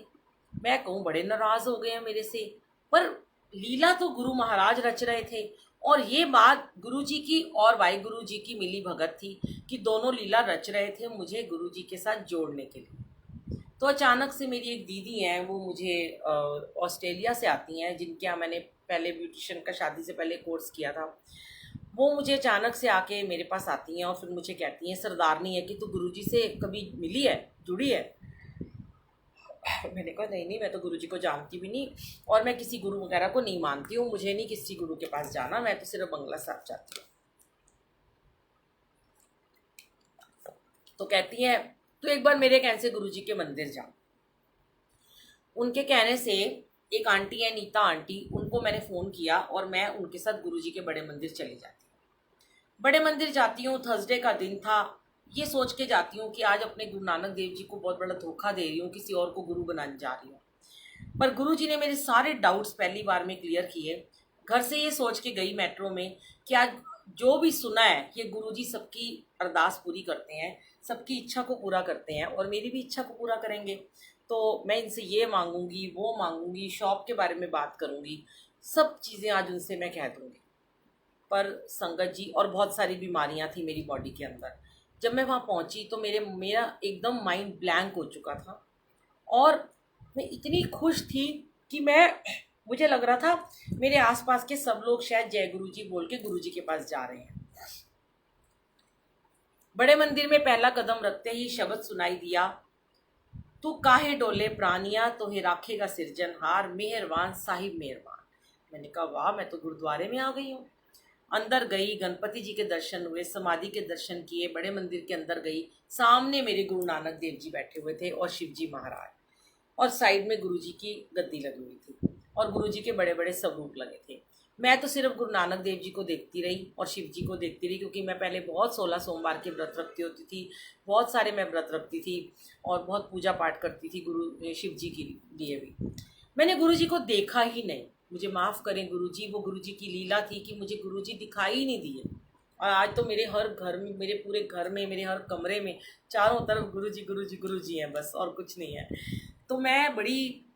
मैं कहूँ बड़े नाराज हो गए हैं मेरे से, पर लीला तो गुरु महाराज रच रहे थे और ये बात गुरु जी की और वाहिगुरु जी की मिली भगत थी कि दोनों लीला रच रहे थे मुझे गुरु जी के साथ जोड़ने के लिए। तो अचानक से मेरी एक दीदी हैं, वो मुझे ऑस्ट्रेलिया से आती हैं, जिनके यहाँ मैंने पहले ब्यूटिशियन का शादी से पहले कोर्स किया था। वो मुझे अचानक से आके मेरे पास आती हैं और फिर मुझे कहती हैं, सरदारनी है कि तू गुरुजी से कभी मिली है, जुड़ी है? मैंने कहा नहीं नहीं, मैं तो गुरुजी को जानती भी नहीं और मैं किसी गुरु वगैरह को नहीं मानती हूँ, मुझे नहीं किसी गुरु के पास जाना, मैं तो सिर्फ बंगला साहब जाती हूँ। तो कहती है तो एक बार मेरे कहने से गुरुजी के मंदिर जा। उनके कहने से एक आंटी है, नीता आंटी, उनको मैंने फ़ोन किया और मैं उनके साथ गुरुजी के बड़े मंदिर चली जाती हूँ। बड़े मंदिर जाती हूँ, थर्सडे का दिन था, ये सोच के जाती हूँ कि आज अपने गुरु नानक देव जी को बहुत बड़ा धोखा दे रही हूँ, किसी और को गुरु बनाने जा रही हूँ। पर गुरुजी ने मेरे सारे डाउट्स पहली बार में क्लियर किए। घर से ये सोच के गई मेट्रो में कि आज जो भी सुना है कि गुरुजी सबकी अरदास पूरी करते हैं, सबकी इच्छा को पूरा करते हैं और मेरी भी इच्छा को पूरा करेंगे। तो मैं इनसे ये मांगूंगी, वो मांगूंगी, शॉप के बारे में बात करूंगी, सब चीज़ें आज उनसे मैं कह दूंगी। पर संगत जी, और बहुत सारी बीमारियां थी मेरी बॉडी के अंदर। जब मैं वहाँ पहुँची तो मेरा एकदम माइंड ब्लैंक हो चुका था और मैं इतनी खुश थी कि मुझे लग रहा था मेरे आसपास के सब लोग शायद जय गुरु जी बोल के गुरु जी के पास जा रहे हैं। बड़े मंदिर में पहला कदम रखते ही शब्द सुनाई दिया, तू काहे डोले प्राणिया, तो ही राखेगा सिरजनहार, मेहरबान साहिब मेहरबान। मैंने कहा वाह, मैं तो गुरुद्वारे में आ गई हूँ। अंदर गई, गणपति जी के दर्शन हुए, समाधि के दर्शन किए, बड़े मंदिर के अंदर गई। सामने मेरे गुरु नानक देव जी बैठे हुए थे और शिव जी महाराज, और साइड में गुरु जी की गद्दी लगी हुई थी और गुरु जी के बड़े बड़े स्वरूप लगे थे। मैं तो सिर्फ गुरु नानक देव जी को देखती रही और शिव जी को देखती रही, क्योंकि मैं पहले बहुत 16 सोमवार के व्रत रखती होती थी, बहुत सारे मैं व्रत रखती थी और बहुत पूजा पाठ करती थी गुरु शिव जी के लिए भी। मैंने गुरु जी को देखा ही नहीं, मुझे माफ़ करें गुरु जी, वो गुरु जी की लीला थी कि मुझे गुरु जी दिखाई ही नहीं दिए। और आज तो मेरे हर घर में, मेरे पूरे घर में, मेरे हर कमरे में चारों तरफ गुरु जी गुरु जी गुरु जी हैं बस, और कुछ नहीं है। तो मैं बड़ी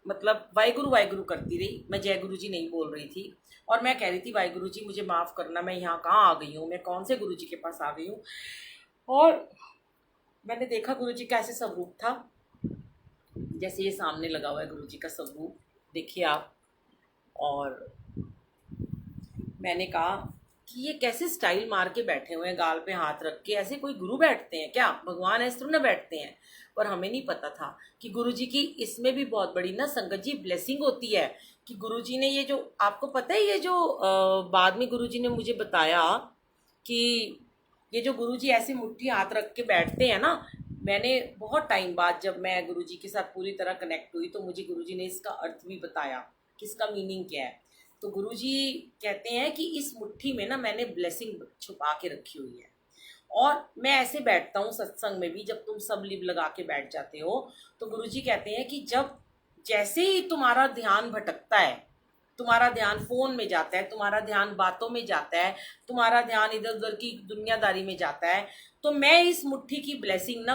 मतलब वाहिगुरु वाहिगुरु करती रही, मैं जय गुरु जी नहीं बोल रही थी और मैं कह रही थी वाहिगुरु जी मुझे माफ़ करना, मैं यहाँ कहाँ आ गई हूँ, मैं कौन से गुरु जी के पास आ गई हूँ। और मैंने देखा गुरु जी का ऐसे स्वरूप था, जैसे ये सामने लगा हुआ है गुरु जी का स्वरूप, देखिए आप। और मैंने कहा कि ये कैसे स्टाइल मार के बैठे हुए हैं, गाल पे हाथ रख के, ऐसे कोई गुरु बैठते हैं क्या? भगवान ऐसे थोड़ी ना बैठते हैं। पर हमें नहीं पता था कि गुरुजी की इसमें भी बहुत बड़ी ना संगत जी ब्लेसिंग होती है कि गुरुजी ने ये जो, आपको पता है ये जो बाद में गुरुजी ने मुझे बताया कि ये जो गुरुजी ऐसे मुट्ठी हाथ रख के बैठते हैं ना, मैंने बहुत टाइम बाद जब मैं गुरुजी के साथ पूरी तरह कनेक्ट हुई तो मुझे गुरुजी ने इसका अर्थ भी बताया कि इसका मीनिंग क्या है। तो गुरुजी कहते हैं कि इस मुट्ठी में ना मैंने ब्लेसिंग छुपा के रखी हुई है। और मैं ऐसे बैठता हूँ सत्संग में भी, जब तुम सब लिप लगा के बैठ जाते हो तो गुरुजी कहते हैं कि जब जैसे ही तुम्हारा ध्यान भटकता है, तुम्हारा ध्यान फोन में जाता है, तुम्हारा ध्यान बातों में जाता है, तुम्हारा ध्यान इधर उधर की दुनियादारी में जाता है, तो मैं इस मुट्ठी की ब्लेसिंग ना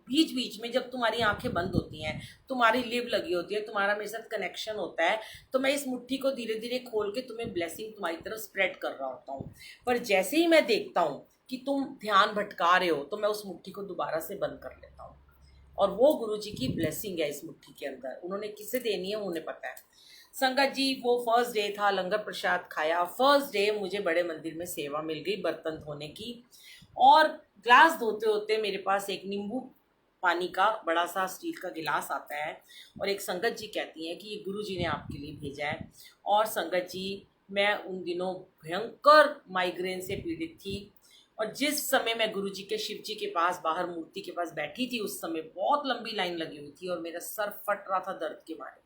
बीच बीच में, जब तुम्हारी आंखें बंद होती हैं, तुम्हारी लिप लगी होती है, तुम्हारा मेरे साथ कनेक्शन होता है, तो मैं इस मुट्ठी को धीरे धीरे खोल के तुम्हें ब्लेसिंग तुम्हारी तरफ स्प्रेड कर रहा होता हूँ। पर जैसे ही मैं देखता हूँ कि तुम ध्यान भटका रहे हो तो मैं उस मुट्ठी को दोबारा से बंद कर लेता हूँ। और वो गुरुजी की ब्लेसिंग है इस मुट्ठी के अंदर, उन्होंने किसे देनी है उन्हें पता है। संगत जी, वो फर्स्ट डे था, लंगर प्रसाद खाया। फर्स्ट डे मुझे बड़े मंदिर में सेवा मिल गई बर्तन धोने की, और ग्लास धोते होते मेरे पास एक नींबू पानी का बड़ा सा स्टील का गिलास आता है और एक संगत जी कहती हैं कि ये गुरुजी ने आपके लिए भेजा है। और संगत जी, मैं उन दिनों भयंकर माइग्रेन से पीड़ित थी और जिस समय मैं गुरुजी के शिव जी के पास बाहर मूर्ति के पास बैठी थी, उस समय बहुत लंबी लाइन लगी हुई थी और मेरा सर फट रहा था दर्द के मारे।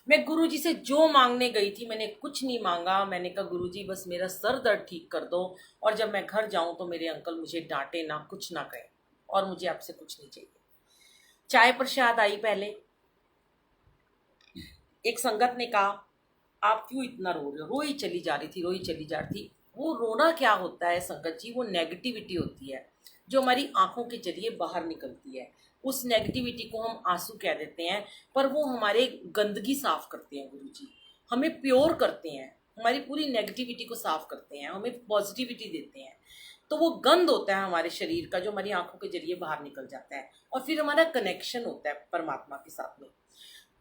मैं गुरुजी से जो मांगने गई थी, मैंने कुछ नहीं मांगा। मैंने कहा गुरुजी बस मेरा सर दर्द ठीक कर दो और जब मैं घर जाऊं तो मेरे अंकल मुझे डांटे ना, कुछ ना कहे, और मुझे आपसे कुछ नहीं चाहिए। चाय प्रसाद आई पहले। एक संगत ने कहा आप क्यों इतना रो रहे हो? रोई चली जा रही थी, रोई चली जा रही थी। वो रोना क्या होता है संगत जी? वो नेगेटिविटी होती है। जो हमारी आंखों के जरिए बाहर निकलती है। उस नेगेटिविटी को हम आंसू कह देते हैं, पर वो हमारे गंदगी साफ करते हैं गुरुजी, हमें प्योर करते हैं, हमारी पूरी नेगेटिविटी को साफ करते हैं, हमें पॉजिटिविटी देते हैं। तो वो गंद होता है हमारे शरीर का जो हमारी आंखों के जरिए बाहर निकल जाता है, और फिर हमारा कनेक्शन होता है परमात्मा के साथ में।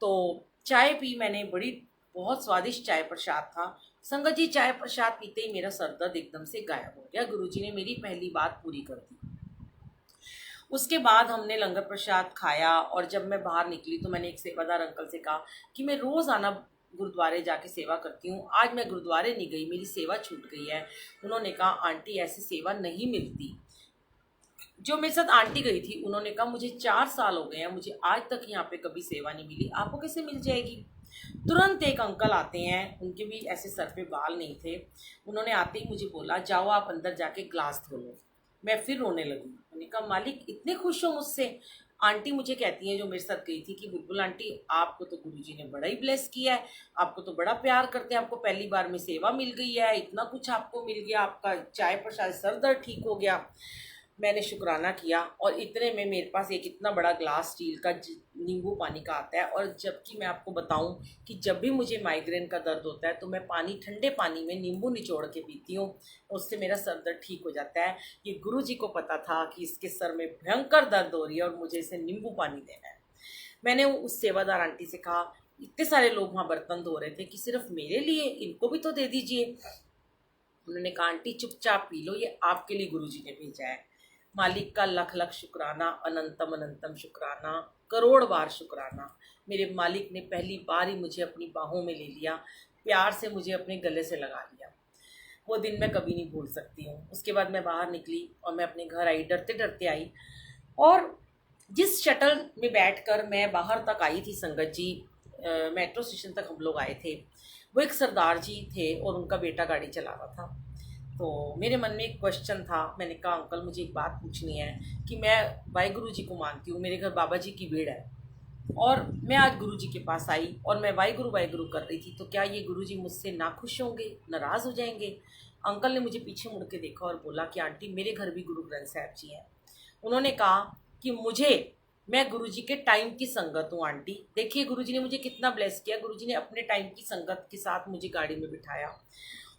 तो चाय पी मैंने, बड़ी बहुत स्वादिष्ट चाय प्रसाद था संगत जी। चाय प्रसाद पीते ही मेरा सर दर्द एकदम से गायब हो गया। गुरुजी ने मेरी पहली बात पूरी कर दी। उसके बाद हमने लंगर प्रसाद खाया, और जब मैं बाहर निकली तो मैंने एक सेवादार अंकल से कहा कि मैं रोज़ आना गुरुद्वारे जाके सेवा करती हूँ, आज मैं गुरुद्वारे नहीं गई, मेरी सेवा छूट गई है। उन्होंने कहा आंटी ऐसी सेवा नहीं मिलती। जो मेरे साथ आंटी गई थी उन्होंने कहा मुझे 4 साल हो गए हैं, मुझे आज तक यहाँ पे कभी सेवा नहीं मिली, आपको कैसे मिल जाएगी। तुरंत एक अंकल आते हैं, उनके भी ऐसे सर पे बाल नहीं थे, उन्होंने आते ही मुझे बोला जाओ आप अंदर जाके ग्लास धो लो। मैं फिर रोने लगी। मैंने कहा मालिक इतने खुश हो मुझसे। आंटी मुझे कहती हैं जो मेरे साथ गई थी कि बुलबुल आंटी आपको तो गुरुजी ने बड़ा ही ब्लेस किया है, आपको तो बड़ा प्यार करते हैं, आपको पहली बार में सेवा मिल गई है, इतना कुछ आपको मिल गया, आपका चाय प्रसाद सर दर्द ठीक हो गया। मैंने शुक्राना किया, और इतने में मेरे पास एक इतना बड़ा ग्लास स्टील का नींबू पानी का आता है। और जबकि मैं आपको बताऊं कि जब भी मुझे माइग्रेन का दर्द होता है तो मैं पानी, ठंडे पानी में नींबू निचोड़ के पीती हूँ, उससे मेरा सर दर्द ठीक हो जाता है। ये गुरुजी को पता था कि इसके सर में भयंकर दर्द हो रही है और मुझे इसे नींबू पानी देना है। मैंने उस सेवादार आंटी से कहा, इतने सारे लोग वहाँ बर्तन धो रहे थे कि सिर्फ मेरे लिए, इनको भी तो दे दीजिए। उन्होंने कहा आंटी चुपचाप पी लो, ये आपके लिए गुरुजी ने भेजा है। मालिक का लख लख शुक्राना, अनंतम अनंतम शुक्राना, करोड़ बार शुक्राना। मेरे मालिक ने पहली बार ही मुझे अपनी बाहों में ले लिया, प्यार से मुझे अपने गले से लगा लिया। वो दिन मैं कभी नहीं भूल सकती हूँ। उसके बाद मैं बाहर निकली और मैं अपने घर आई, डरते डरते आई। और जिस शटल में बैठकर मैं बाहर तक आई थी संगत जी, मेट्रो स्टेशन तक हम लोग आए थे, वो एक सरदार जी थे और उनका बेटा गाड़ी चला रहा था। तो मेरे मन में एक क्वेश्चन था। मैंने कहा अंकल मुझे एक बात पूछनी है कि मैं वाहिगुरु जी को मानती हूँ, मेरे घर बाबा जी की भीड़ है, और मैं आज गुरु जी के पास आई और मैं वाहिगुरु वाहिगुरु कर रही थी, तो क्या ये गुरु जी मुझसे नाखुश होंगे, नाराज़ हो जाएंगे। अंकल ने मुझे पीछे मुड़ के देखा और बोला कि आंटी मेरे घर भी गुरु ग्रंथ साहब जी हैं। उन्होंने कहा कि मैं गुरुजी के टाइम की संगत हूँ आंटी। देखिए गुरुजी ने मुझे कितना ब्लेस किया, गुरुजी ने अपने टाइम की संगत के साथ मुझे गाड़ी में बिठाया।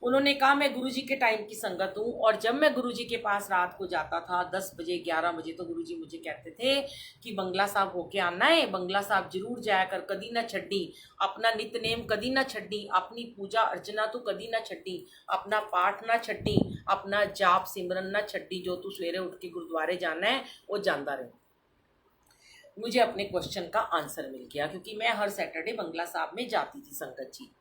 उन्होंने कहा मैं गुरुजी के टाइम की संगत हूँ, और जब मैं गुरुजी के पास रात को जाता था 10 बजे 11 बजे, तो गुरुजी मुझे कहते थे कि बंगला साहब होके आना है, बंगला साहब जरूर जाया कर, कदी ना छड्डी अपना नितनेम, कदी ना छड्डी अपनी पूजा अर्चना, तू कदी ना छड्डी अपना पाठ ना छड्डी, अपना जाप सिमरन ना छड्डी, जो तू सवेरे उठ के गुरुद्वारे जाना है वो जानता रहे। मुझे अपने क्वेश्चन का आंसर मिल गया, क्योंकि मैं हर सैटरडे बंगला साहब में जाती थी संगत जी।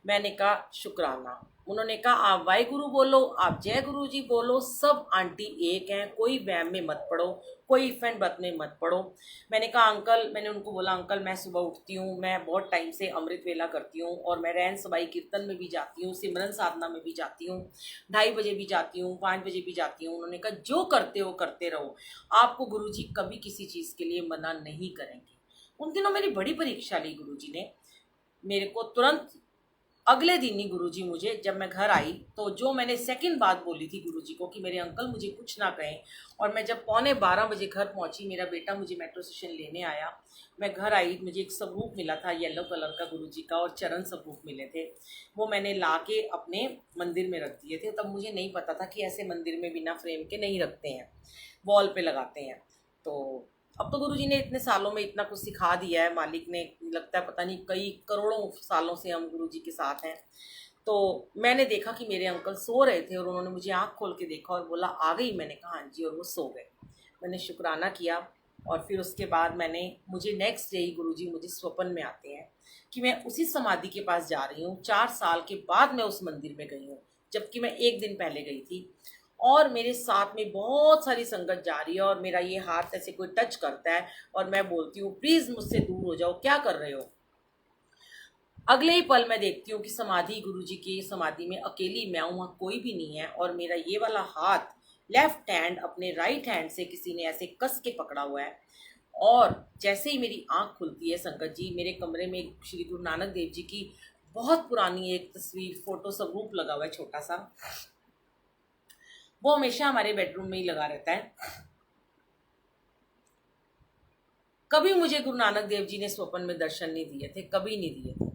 मैंने कहा शुक्राना। उन्होंने कहा आप वाहिगुरु बोलो, आप जय गुरु जी बोलो, सब आंटी एक हैं, कोई वहम में मत पड़ो, कोई इफेंट बत में मत पड़ो। मैंने कहा अंकल, मैंने उनको बोला अंकल मैं सुबह उठती हूँ, मैं बहुत टाइम से अमृत वेला करती हूँ, और मैं रैन सबाई कीर्तन में भी जाती हूँ, सिमरन साधना में भी जाती हूँ, 2:30 बजे भी जाती हूँ, 5 बजे भी जाती हूँ। उन्होंने कहा जो करते हो करते रहो, आपको गुरु जी कभी किसी चीज़ के लिए मना नहीं करेंगे। उन दिनों मेरी बड़ी परीक्षा ली गुरु जी ने। मेरे को तुरंत अगले दिन ही गुरुजी मुझे, जब मैं घर आई तो जो मैंने सेकंड बात बोली थी गुरुजी को कि मेरे अंकल मुझे कुछ ना कहें, और मैं जब 11:15 बजे घर पहुंची, मेरा बेटा मुझे मेट्रो स्टेशन लेने आया, मैं घर आई, मुझे एक स्वरूप मिला था येलो कलर का गुरुजी का, और चरण स्वरूप मिले थे, वो मैंने ला के अपने मंदिर में रख दिए थे। तब मुझे नहीं पता था कि ऐसे मंदिर में बिना फ्रेम के नहीं रखते हैं, वॉल पे लगाते हैं। तो अब तो गुरुजी ने इतने सालों में इतना कुछ सिखा दिया है, मालिक ने, लगता है पता नहीं कई करोड़ों सालों से हम गुरुजी के साथ हैं। तो मैंने देखा कि मेरे अंकल सो रहे थे, और उन्होंने मुझे आंख खोल के देखा और बोला आ गई। मैंने कहा हाँ जी, और वो सो गए। मैंने शुक्राना किया, और फिर उसके बाद मुझे नेक्स्ट डे ही गुरुजी मुझे स्वप्न में आते हैं कि मैं उसी समाधि के पास जा रही हूँ। 4 साल के बाद मैं उस मंदिर में गई हूँ, जबकि मैं 1 दिन पहले गई थी, और मेरे साथ में बहुत सारी संगत जा रही है, और मेरा ये हाथ ऐसे कोई टच करता है और मैं बोलती हूँ प्लीज़ मुझसे दूर हो जाओ, क्या कर रहे हो। अगले ही पल मैं देखती हूँ कि समाधि, गुरुजी की समाधि में अकेली मैं हूँ, वहाँ कोई भी नहीं है, और मेरा ये वाला हाथ, लेफ्ट हैंड, अपने राइट हैंड से किसी ने ऐसे कस के पकड़ा हुआ है। और जैसे ही मेरी आँख खुलती है संगत जी, मेरे कमरे में श्री गुरु नानक देव जी की बहुत पुरानी एक तस्वीर, फोटो स्वरूप लगा हुआ है छोटा सा, वो हमेशा हमारे बेडरूम में ही लगा रहता है। कभी मुझे गुरु नानक देव जी ने स्वप्न में दर्शन नहीं दिए थे, कभी नहीं दिए थे।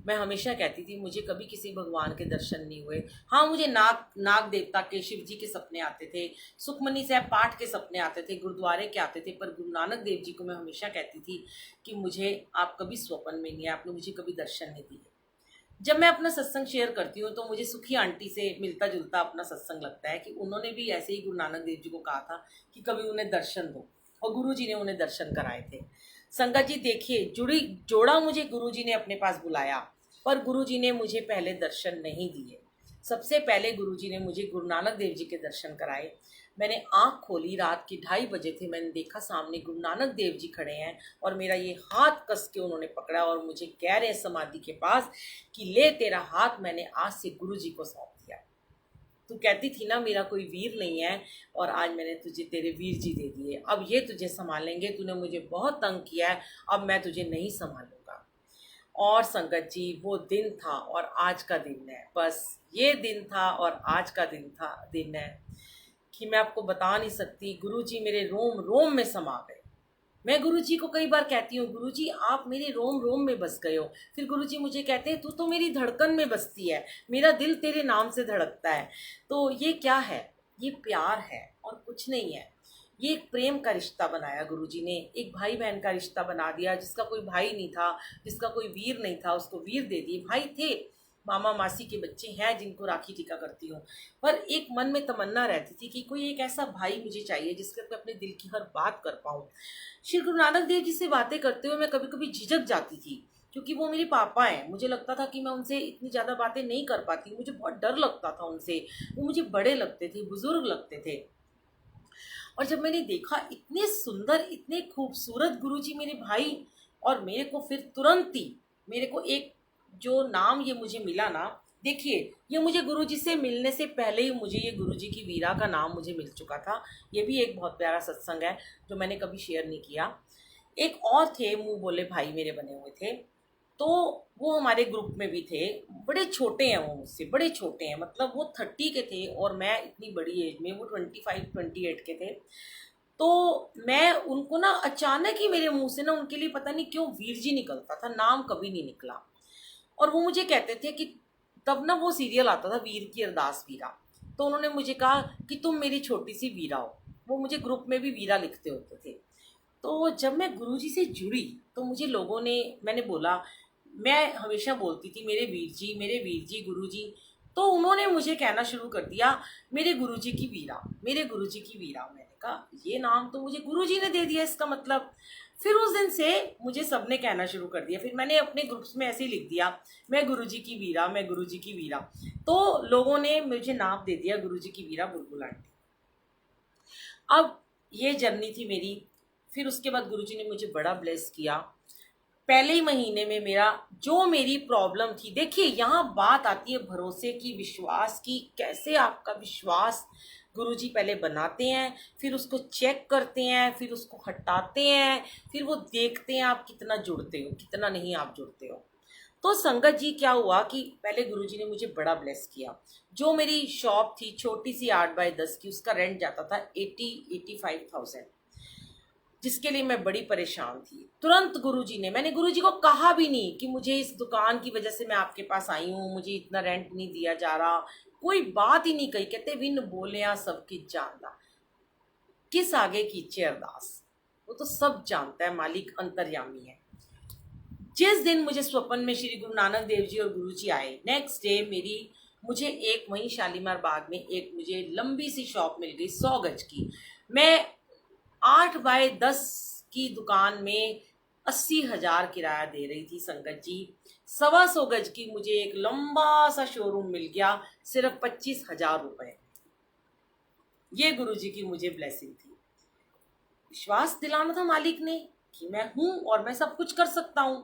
मैं हमेशा कहती थी मुझे कभी किसी भगवान के दर्शन नहीं हुए। हाँ, मुझे नाग देवता के, शिव जी के सपने आते थे, सुखमनी साहब पाठ के सपने आते थे, गुरुद्वारे के आते थे, पर गुरु नानक देव जी को मैं हमेशा कहती थी कि मुझे आप कभी स्वप्न में नहीं, आपने मुझे कभी दर्शन नहीं दिए। जब मैं अपना सत्संग शेयर करती हूँ तो मुझे सुखी आंटी से मिलता जुलता अपना सत्संग लगता है कि उन्होंने भी ऐसे ही गुरु नानक देव जी को कहा था कि कभी उन्हें दर्शन दो, और गुरु जी ने उन्हें दर्शन कराए थे। संगत जी देखिए, जोड़ा मुझे गुरु जी ने अपने पास बुलाया, पर गुरु जी ने मुझे पहले दर्शन नहीं दिए। सबसे पहले गुरु जी ने मुझे गुरु नानक देव जी के दर्शन कराए। मैंने आंख खोली, रात के 2:30 बजे थे, मैंने देखा सामने गुरु नानक देव जी खड़े हैं और मेरा ये हाथ कस के उन्होंने पकड़ा और मुझे कह रहे हैं समाधि के पास कि ले तेरा हाथ मैंने आज से गुरु जी को सौंप दिया। तू कहती थी ना मेरा कोई वीर नहीं है, और आज मैंने तुझे तेरे वीर जी दे दिए, अब ये तुझे संभालेंगे, तूने मुझे बहुत तंग किया है, अब मैं तुझे नहीं संभालूंगा। और संगत जी वो दिन था और आज का दिन है, बस ये दिन था और आज का दिन है कि मैं आपको बता नहीं सकती। गुरुजी मेरे रोम रोम में समा गए। मैं गुरुजी को कई बार कहती हूँ, गुरुजी आप मेरे रोम रोम में बस गए हो। फिर गुरुजी मुझे कहते हैं तू तो मेरी धड़कन में बसती है, मेरा दिल तेरे नाम से धड़कता है। तो ये क्या है? ये प्यार है और कुछ नहीं है। ये एक प्रेम का रिश्ता बनाया गुरुजी ने, एक भाई बहन का रिश्ता बना दिया। जिसका कोई भाई नहीं था, जिसका कोई वीर नहीं था, उसको वीर दे दिए। भाई थे, मामा मासी के बच्चे हैं जिनको राखी टीका करती हूँ, पर एक मन में तमन्ना रहती थी कि कोई एक ऐसा भाई मुझे चाहिए जिसके मैं अपने दिल की हर बात कर पाऊँ। श्री गुरु नानक देव जी से बातें करते हुए मैं कभी कभी झिझक जाती थी, क्योंकि वो मेरे पापा हैं। मुझे लगता था कि मैं उनसे इतनी ज़्यादा बातें नहीं कर पाती, मुझे बहुत डर लगता था उनसे। वो मुझे बड़े लगते थे, बुजुर्ग लगते थे। और जब मैंने देखा इतने सुंदर, इतने खूबसूरत गुरुजी मेरे भाई, और मेरे को फिर तुरंत ही मेरे को एक जो नाम ये मुझे मिला ना, देखिए ये मुझे गुरुजी से मिलने से पहले ही मुझे ये गुरुजी की वीरा का नाम मुझे मिल चुका था। ये भी एक बहुत प्यारा सत्संग है जो मैंने कभी शेयर नहीं किया। एक और थे मुंह बोले भाई मेरे बने हुए थे, तो वो हमारे ग्रुप में भी थे। बड़े छोटे हैं वो, मुझसे बड़े छोटे हैं, मतलब वो 30 के थे और मैं इतनी बड़ी एज में, वो 25-28 के थे। तो मैं उनको ना अचानक ही मेरे मुंह से ना उनके लिए पता नहीं क्यों वीर जी निकलता था, नाम कभी नहीं निकला। और वो मुझे कहते थे कि तब ना वो सीरियल आता था वीर की अरदास वीरा, तो उन्होंने मुझे कहा कि तुम मेरी छोटी सी वीरा हो। वो मुझे ग्रुप में भी वीरा लिखते होते थे। तो जब मैं गुरुजी से जुड़ी तो मुझे लोगों ने, मैंने बोला, मैं हमेशा बोलती थी मेरे वीर जी गुरुजी, तो उन्होंने मुझे कहना शुरू कर दिया मेरे गुरुजी की वीरा, मेरे गुरुजी की वीरा। मैंने कहा ये नाम तो मुझे गुरुजी ने दे दिया, इसका मतलब। फिर उस दिन से मुझे सबने कहना शुरू कर दिया। फिर मैंने अपने ग्रुप्स में ऐसे ही लिख दिया, मैं गुरुजी की वीरा, मैं गुरुजी की वीरा। तो लोगों ने मुझे नाम दे दिया गुरुजी की वीरा बुलबुल आंटी। अब ये जर्नी थी मेरी। फिर उसके बाद गुरुजी ने मुझे बड़ा ब्लेस किया। पहले ही महीने में जो मेरी प्रॉब्लम थी, देखिए यहाँ बात आती है भरोसे की, विश्वास की। कैसे आपका विश्वास गुरुजी पहले बनाते हैं, फिर उसको चेक करते हैं, फिर उसको हटाते हैं, फिर वो देखते हैं आप कितना जुड़ते हो, कितना नहीं आप जुड़ते हो। तो संगत जी क्या हुआ कि पहले गुरुजी ने मुझे बड़ा ब्लेस किया। जो मेरी शॉप थी छोटी सी 8x10 की, उसका रेंट जाता था 85,000, जिसके लिए मैं बड़ी परेशान थी। तुरंत गुरुजी ने, मैंने गुरुजी को कहा भी नहीं कि मुझे इस दुकान की वजह से मैं आपके पास आई हूँ, मुझे इतना रेंट नहीं दिया जा रहा, कोई बात ही नहीं कही। कहते विन बोलिया सबकी जानना, किस आगे कीचे अरदास, वो तो सब जानता है, मालिक अंतर्यामी है। जिस दिन मुझे स्वप्न में श्री गुरु नानक देव जी और गुरुजी आए, नेक्स्ट डे मुझे एक वहीं शालीमार बाग में एक मुझे लंबी सी शॉप मिल गई 100 गज की। मैं 8x10 की दुकान में 80,000 किराया दे रही थी संगत जी। 125 गज की मुझे एक लंबा सा शोरूम मिल गया सिर्फ 25,000 रुपए। ये गुरुजी की मुझे ब्लेसिंग थी। विश्वास दिलाना था मालिक ने कि मैं हूं और मैं सब कुछ कर सकता हूं।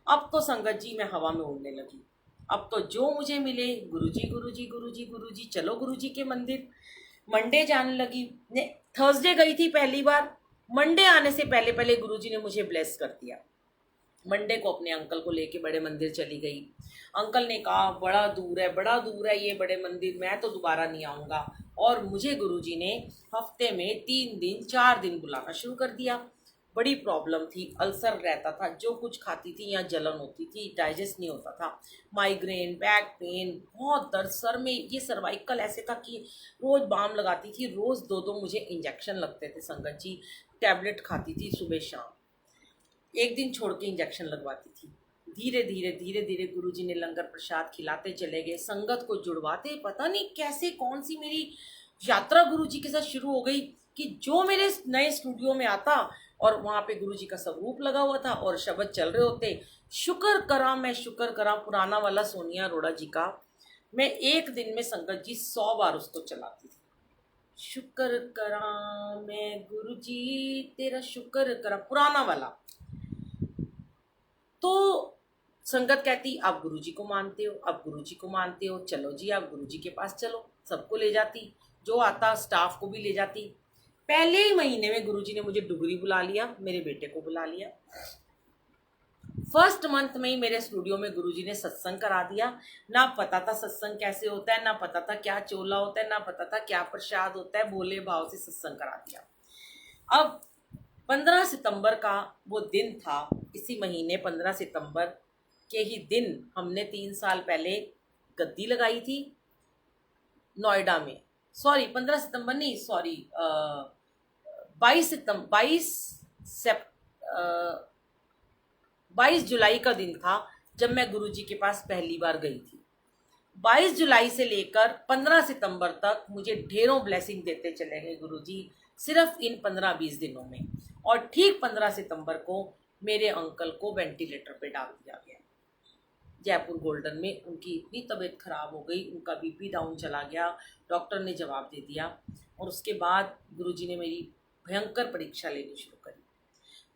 अब तो संगत जी मैं हवा में उड़ने लगी। अब तो जो मुझे मिले, गुरुजी गुरुजी गुरुजी गुरुजी, चलो गुरुजी के मंदिर। मंडे जाने लगी, थर्सडे गई थी पहली बार। मंडे आने से पहले पहले गुरुजी ने मुझे ब्लेस कर दिया। मंडे को अपने अंकल को लेके बड़े मंदिर चली गई। अंकल ने कहा बड़ा दूर है ये बड़े मंदिर, मैं तो दोबारा नहीं आऊँगा। और मुझे गुरुजी ने हफ्ते में 3 दिन 4 दिन बुलाना शुरू कर दिया। बड़ी प्रॉब्लम थी, अल्सर रहता था, जो कुछ खाती थी यहाँ जलन होती थी, डाइजेस्ट नहीं होता था, माइग्रेन, बैक पेन, बहुत दर्द सर में, ये सर्वाइकल ऐसे था कि रोज़ बाम लगाती थी, रोज़ 2-2 मुझे इंजेक्शन लगते थे संगत जी, टैबलेट खाती थी सुबह शाम, एक दिन छोड़ के इंजेक्शन लगवाती थी। धीरे धीरे गुरुजी ने लंगर प्रसाद खिलाते चले गए, संगत को जुड़वाते, पता नहीं कैसे कौन सी मेरी यात्रा गुरुजी के साथ शुरू हो गई कि जो मेरे नए स्टूडियो में आता और वहाँ पे गुरुजी का स्वरूप लगा हुआ था और शब्द चल रहे होते, मैं शुक्र करा पुराना वाला सोनिया अरोड़ा जी का, मैं एक दिन में संगत जी 100 बार उसको चलाती थी। शुक्र करा मैं गुरुजी तेरा शुक्र करा, पुराना वाला। तो संगत कहती आप गुरुजी को मानते हो, अब गुरुजी को मानते हो, चलो जी आप गुरुजी के पास चलो, सबको ले जाती, जो आता स्टाफ को भी ले जाती। पहले ही महीने में गुरुजी ने मुझे डुगरी बुला लिया, मेरे बेटे को बुला लिया। फर्स्ट मंथ में ही मेरे स्टूडियो में गुरुजी ने सत्संग करा दिया। ना पता था सत्संग कैसे होता है, ना पता था क्या चोला होता है, ना पता था क्या प्रसाद होता है, भोले भाव से सत्संग करा दिया। अब 15 सितंबर का वो दिन था, इसी महीने 15 सितंबर के ही दिन हमने 3 साल पहले गद्दी लगाई थी नोएडा में। सॉरी 15 सितंबर नहीं, सॉरी 22 जुलाई का दिन था जब मैं गुरुजी के पास पहली बार गई थी। 22 जुलाई से लेकर 15 सितंबर तक मुझे ढेरों ब्लेसिंग देते चले गए गुरुजी, सिर्फ इन 15-20 दिनों में। और ठीक 15 सितंबर को मेरे अंकल को वेंटिलेटर पे डाल दिया गया जयपुर गोल्डन में। उनकी इतनी तबीयत खराब हो गई, उनका बीपी डाउन चला गया, डॉक्टर ने जवाब दे दिया। और उसके बाद गुरुजी ने मेरी भयंकर परीक्षा लेनी शुरू करी।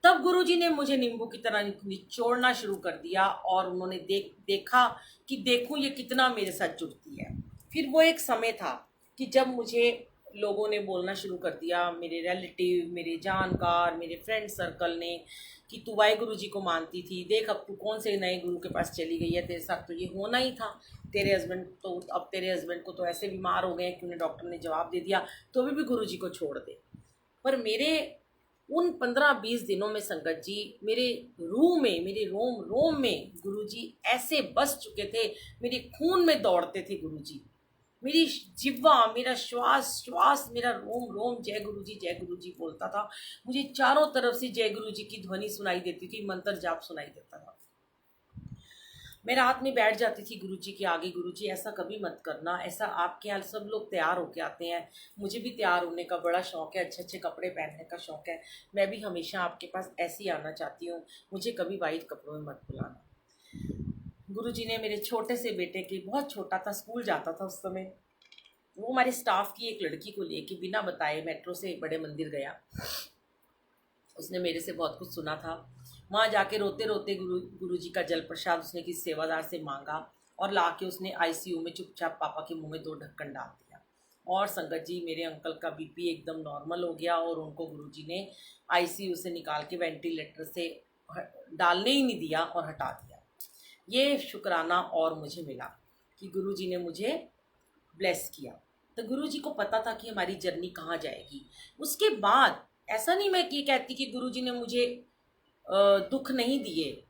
तब गुरुजी ने मुझे नींबू की तरह निचोड़ना शुरू कर दिया और उन्होंने देखा कि देखूं ये कितना मेरे साथ जुड़ती है। फिर वो एक समय था कि जब मुझे लोगों ने बोलना शुरू कर दिया, मेरे रिलेटिव, मेरे जानकार, मेरे फ्रेंड सर्कल ने, कि तू वाहे गुरु जी को मानती थी, देख अब तू कौन से नए गुरु के पास चली गई है, तेरे साथ तो ये होना ही था। तेरे हस्बैंड को तो ऐसे बीमार हो गए कि उन्हें डॉक्टर ने जवाब दे दिया तो अभी भी गुरु जी को छोड़ दे। पर मेरे उन 15-20 दिनों में संगत जी, मेरे रूह में, मेरे रोम रोम में गुरुजी ऐसे बस चुके थे, मेरे खून में दौड़ते थे गुरुजी। मेरी जिह्वा, मेरा श्वास, मेरा रोम रोम जय गुरुजी बोलता था। मुझे चारों तरफ से जय गुरुजी की ध्वनि सुनाई देती थी, मंत्र जाप सुनाई देता था। मैं रात में बैठ जाती थी गुरुजी के आगे, गुरुजी ऐसा कभी मत करना, ऐसा आपके यहाँ सब लोग तैयार होके आते हैं, मुझे भी तैयार होने का बड़ा शौक है, अच्छे अच्छे कपड़े पहनने का शौक है, मैं भी हमेशा आपके पास ऐसे ही आना चाहती हूँ, मुझे कभी वाइट कपड़ों में मत बुलाना। गुरुजी ने मेरे छोटे से बेटे के, बहुत छोटा था, स्कूल जाता था उस समय, वो हमारे स्टाफ की एक लड़की को लेके बिना बताए मेट्रो से बड़े मंदिर गया। उसने मेरे से बहुत कुछ सुना था। वहाँ जाके रोते रोते गुरुजी का जल प्रसाद उसने किसी सेवादार से मांगा और लाके उसने आईसीयू में चुपचाप पापा के मुंह में 2 ढक्कन डाल दिया। और संगत जी, मेरे अंकल का बीपी एकदम नॉर्मल हो गया और उनको गुरुजी ने आईसीयू से निकाल के वेंटिलेटर से डालने ही नहीं दिया और हटा दिया। ये शुक्राना और मुझे मिला कि गुरुजी ने मुझे ब्लेस किया। तो गुरुजी को पता था कि हमारी जर्नी कहाँ जाएगी। उसके बाद ऐसा नहीं मैं ये कहती कि गुरुजी ने मुझे दुख नहीं दिए,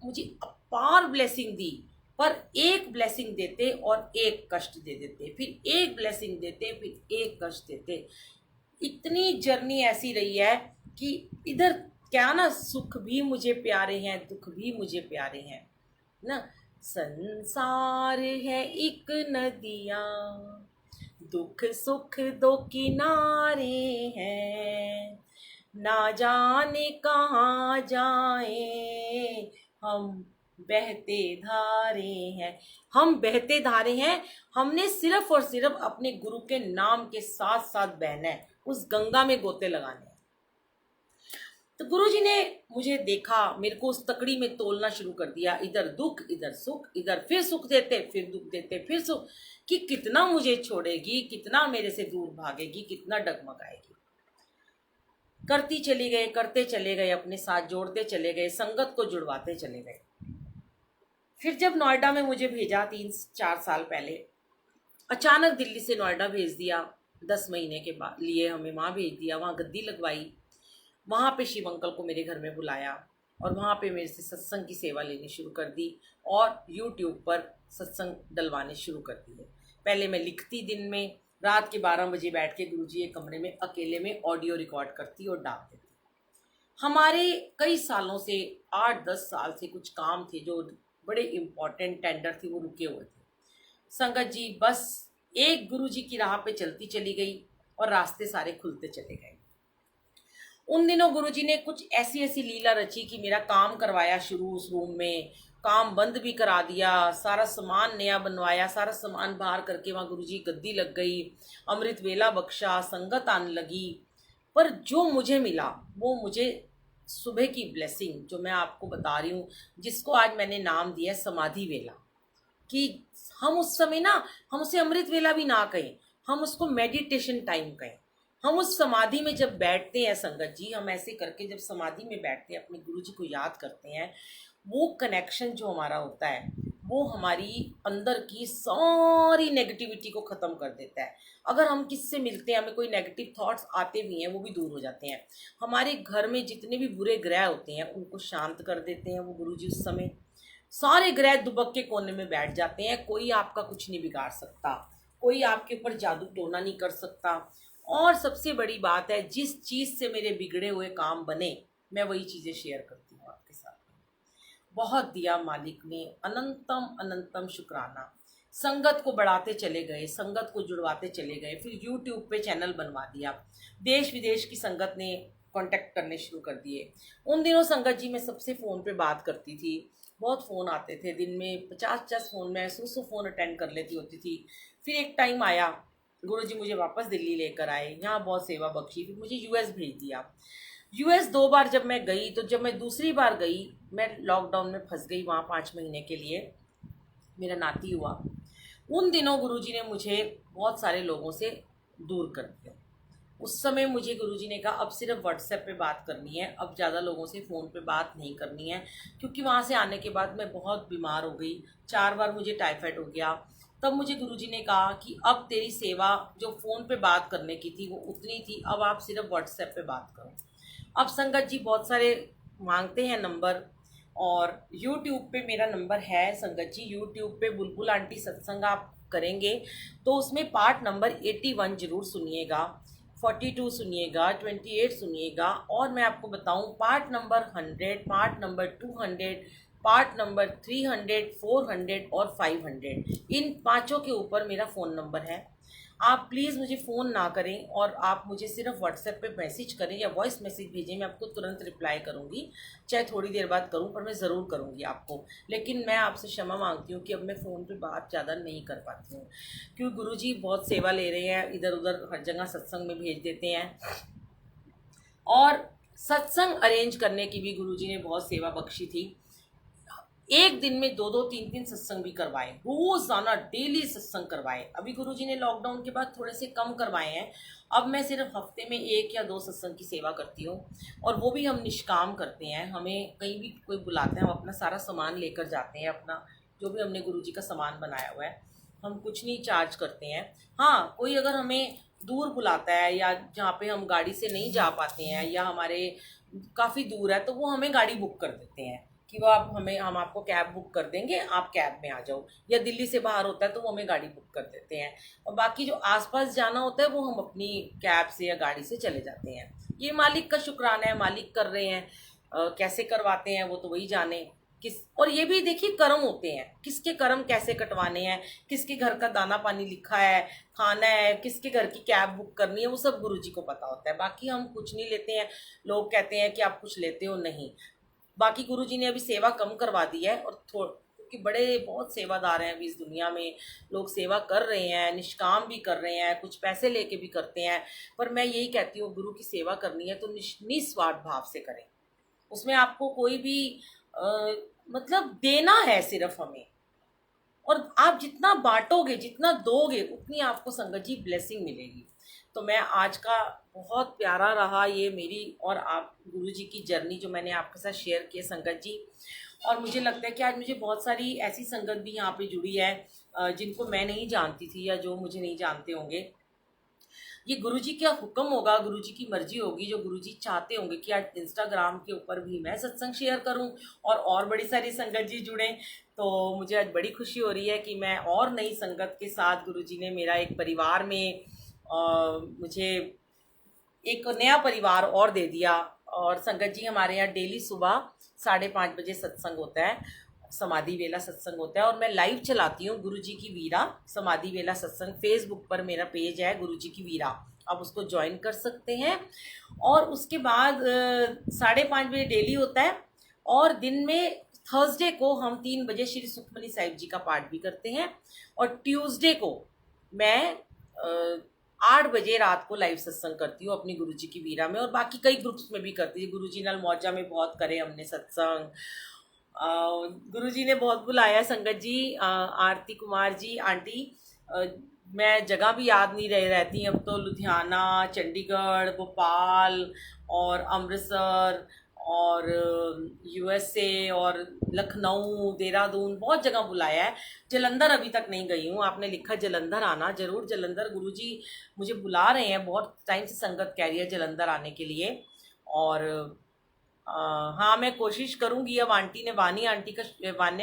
मुझे अपार ब्लेसिंग दी, पर एक ब्लेसिंग देते और एक कष्ट दे देते, फिर एक ब्लेसिंग देते, फिर एक कष्ट देते। इतनी जर्नी ऐसी रही है कि इधर क्या ना, सुख भी मुझे प्यारे हैं, दुख भी मुझे प्यारे हैं ना। संसार है एक नदियाँ, दुख सुख 2 किनारे हैं, ना जाने कहाँ जाए हम बहते धारे हैं। हम बहते धारे हैं, हमने सिर्फ और सिर्फ अपने गुरु के नाम के साथ साथ बहना है, उस गंगा में गोते लगाने हैं। तो गुरुजी ने मुझे देखा, मेरे को उस तकड़ी में तोलना शुरू कर दिया, इधर दुख इधर सुख, इधर फिर सुख देते फिर दुख देते फिर सुख, कि कितना मुझे छोड़ेगी, कितना मेरे से दूर भागेगी, कितना डगमगाएगी। करती चली गए, करते चले गए, अपने साथ जोड़ते चले गए, संगत को जुड़वाते चले गए। फिर जब नोएडा में मुझे भेजा 3-4 साल पहले, अचानक दिल्ली से नोएडा भेज दिया, 10 महीने के बाद लिए हमें वहाँ भेज दिया, वहाँ गद्दी लगवाई, वहाँ पे शिव अंकल को मेरे घर में बुलाया और वहाँ पे मेरे से सत्संग की सेवा लेनी शुरू कर दी और यूट्यूब पर सत्संग डलवाने शुरू कर दिए। पहले मैं लिखती, दिन में रात के 12 बजे बैठ के गुरुजी के कमरे में अकेले में ऑडियो रिकॉर्ड करती और डाल देती। हमारे कई सालों से 8-10 साल से कुछ काम थे जो बड़े इम्पोर्टेंट टेंडर थे, वो रुके हुए थे। संगत जी बस एक गुरुजी की राह पे चलती चली गई और रास्ते सारे खुलते चले गए। उन दिनों गुरुजी ने कुछ ऐसी ऐसी लीला रची कि मेरा काम करवाया शुरू, उस रूम में काम बंद भी करा दिया, सारा सामान नया बनवाया, सारा सामान बाहर करके वहाँ गुरुजी गद्दी लग गई, अमृत वेला बख्शा, संगत आने लगी। पर जो मुझे मिला वो मुझे सुबह की ब्लेसिंग, जो मैं आपको बता रही हूँ, जिसको आज मैंने नाम दिया समाधि वेला, कि हम उस समय ना, हम उसे अमृत वेला भी ना कहें, हम उसको मेडिटेशन टाइम कहें। हम उस समाधि में जब बैठते हैं संगत जी, हम ऐसे करके जब समाधि में बैठते हैं, अपने गुरु जी को याद करते हैं, वो कनेक्शन जो हमारा होता है वो हमारी अंदर की सारी नेगेटिविटी को ख़त्म कर देता है। अगर हम किससे मिलते हैं, हमें कोई नेगेटिव थॉट्स आते भी हैं, वो भी दूर हो जाते हैं। हमारे घर में जितने भी बुरे ग्रह होते हैं उनको शांत कर देते हैं वो गुरु जी उस समय। सारे ग्रह दुबक के कोने में बैठ जाते हैं, कोई आपका कुछ नहीं बिगाड़ सकता, कोई आपके ऊपर जादू टोना नहीं कर सकता। और सबसे बड़ी बात है, जिस चीज़ से मेरे बिगड़े हुए काम बने, मैं वही चीज़ें शेयर करती हूँ आपके साथ। बहुत दिया मालिक ने, अनंतम अनंतम शुक्राना। संगत को बढ़ाते चले गए, संगत को जुड़वाते चले गए, फिर यूट्यूब पे चैनल बनवा दिया, देश विदेश की संगत ने कांटेक्ट करने शुरू कर दिए। उन दिनों संगत जी मैं सबसे फ़ोन पे बात करती थी, बहुत फ़ोन आते थे, दिन में 50-50 फ़ोन, में 100 फ़ोन अटेंड कर लेती होती थी। फिर एक टाइम आया, गुरुजी मुझे वापस दिल्ली लेकर आए, यहाँ बहुत सेवा बख्शी, फिर मुझे यूएस भेज दिया। यूएस 2 बार जब मैं गई, तो जब मैं दूसरी बार गई, मैं लॉकडाउन में फंस गई वहाँ 5 महीने के लिए, मेरा नाती हुआ। उन दिनों गुरुजी ने मुझे बहुत सारे लोगों से दूर कर दिया। उस समय मुझे गुरुजी ने कहा अब सिर्फ व्हाट्सएप पे बात करनी है, अब ज़्यादा लोगों से फ़ोन पे बात नहीं करनी है, क्योंकि वहाँ से आने के बाद मैं बहुत बीमार हो गई, 4 बार मुझे टाइफाइड हो गया। तब मुझे गुरुजी ने कहा कि अब तेरी सेवा जो फ़ोन पे बात करने की थी वो उतनी थी, अब आप सिर्फ व्हाट्सएप पे बात करो। अब संगत जी बहुत सारे मांगते हैं नंबर, और यूट्यूब पे मेरा नंबर है संगत जी। यूट्यूब पे बुलबुल आंटी सत्संग आप करेंगे तो उसमें पार्ट नंबर 81 ज़रूर सुनिएगा, 42 सुनिएगा, 28 सुनिएगा, और मैं आपको बताऊं part number 100, part number 200, part number 300, 400 और 500, इन पाँचों के ऊपर मेरा फ़ोन नंबर है। आप प्लीज़ मुझे फ़ोन ना करें और आप मुझे सिर्फ व्हाट्सएप पे मैसेज करें या वॉइस मैसेज भेजें, मैं आपको तुरंत रिप्लाई करूँगी, चाहे थोड़ी देर बाद करूँ, पर मैं ज़रूर करूँगी आपको। लेकिन मैं आपसे क्षमा मांगती हूँ कि अब मैं फ़ोन पे बात ज़्यादा नहीं कर पाती हूँ, क्योंकि गुरुजी बहुत सेवा ले रहे हैं, इधर उधर हर जगह सत्संग में भेज देते हैं, और सत्संग अरेंज करने की भी गुरुजी ने बहुत सेवा बख्शी थी। एक दिन में 2-2, 3-3 सत्संग भी करवाए, रोजाना डेली सत्संग करवाए। अभी गुरुजी ने लॉकडाउन के बाद थोड़े से कम करवाए हैं, अब मैं सिर्फ हफ्ते में 1 या 2 सत्संग की सेवा करती हूँ, और वो भी हम निष्काम करते हैं। हमें कहीं भी कोई बुलाते हैं, हम अपना सारा सामान लेकर जाते हैं, अपना जो भी हमने गुरुजी का सामान बनाया हुआ है, हम कुछ नहीं चार्ज करते हैं। हाँ, कोई अगर हमें दूर बुलाता है या जहाँ पे हम गाड़ी से नहीं जा पाते हैं या हमारे काफ़ी दूर है, तो वो हमें गाड़ी बुक कर देते हैं कि वो हम आपको कैब बुक कर देंगे, आप कैब में आ जाओ, या दिल्ली से बाहर होता है तो वो हमें गाड़ी बुक कर देते हैं। और बाकी जो आसपास जाना होता है वो हम अपनी कैब से या गाड़ी से चले जाते हैं। ये मालिक का शुक्राना है, मालिक कर रहे हैं, कैसे करवाते हैं वो तो वही जाने। और ये भी देखिए कर्म होते हैं, किसके कर्म कैसे कटवाने हैं, किसके घर का दाना पानी लिखा है, खाना है, किसके घर की कैब बुक करनी है, वो सब गुरुजी को पता होता है। बाकी हम कुछ नहीं लेते हैं। लोग कहते हैं कि आप कुछ लेते हो, नहीं। बाकी गुरुजी ने अभी सेवा कम करवा दी है, और क्योंकि बड़े बहुत सेवादार हैं अभी इस दुनिया में, लोग सेवा कर रहे हैं, निष्काम भी कर रहे हैं, कुछ पैसे लेके भी करते हैं। पर मैं यही कहती हूँ, गुरु की सेवा करनी है तो निस्वार्थ भाव से करें, उसमें आपको कोई भी मतलब देना है सिर्फ हमें, और आप जितना बांटोगे, जितना दोगे, उतनी आपको संगत जी ब्लेसिंग मिलेगी। तो मैं आज का बहुत प्यारा रहा ये मेरी और आप गुरु जी की जर्नी जो मैंने आपके साथ शेयर की है संगत जी। और मुझे लगता है कि आज मुझे बहुत सारी ऐसी संगत भी यहाँ पे जुड़ी है जिनको मैं नहीं जानती थी या जो मुझे नहीं जानते होंगे। ये गुरुजी का हुक्म होगा, गुरुजी की मर्जी होगी, जो गुरुजी चाहते होंगे कि आज इंस्टाग्राम के ऊपर भी मैं सत्संग शेयर करूं और बड़ी सारी संगत जी जुड़े। तो मुझे आज बड़ी खुशी हो रही है कि मैं और नई संगत के साथ गुरुजी ने मेरा एक परिवार में मुझे एक नया परिवार और दे दिया। और संगत जी हमारे यहाँ डेली सुबह 5:30 बजे सत्संग होता है, समाधि वेला सत्संग होता है और मैं लाइव चलाती हूँ गुरुजी की वीरा समाधि वेला सत्संग। फेसबुक पर मेरा पेज है गुरुजी की वीरा, आप उसको ज्वाइन कर सकते हैं। और उसके बाद 5:30 बजे डेली होता है और दिन में थर्सडे को हम 3 बजे श्री सुखमनी साहिब जी का पाठ भी करते हैं। और ट्यूसडे को मैं 8 बजे रात को लाइव सत्संग करती हूँ अपनी गुरुजी की वीरा में, और बाकी कई ग्रुप्स में भी करती हूँ। गुरुजी नाल मौजा में बहुत करे हमने सत्संग, गुरुजी ने बहुत बुलाया है संगत जी। आरती कुमार जी आंटी, मैं जगह भी याद नहीं रहती अब तो, लुधियाना, चंडीगढ़, भोपाल और अमृतसर और यूएसए और लखनऊ, देहरादून, बहुत जगह बुलाया है। जलंधर अभी तक नहीं गई हूँ, आपने लिखा जलंधर आना, जरूर जलंधर गुरुजी मुझे बुला रहे हैं, बहुत टाइम से संगत कह रही है जलंधर आने के लिए। और हाँ मैं कोशिश करूँगी। अब आंटी ने वान्या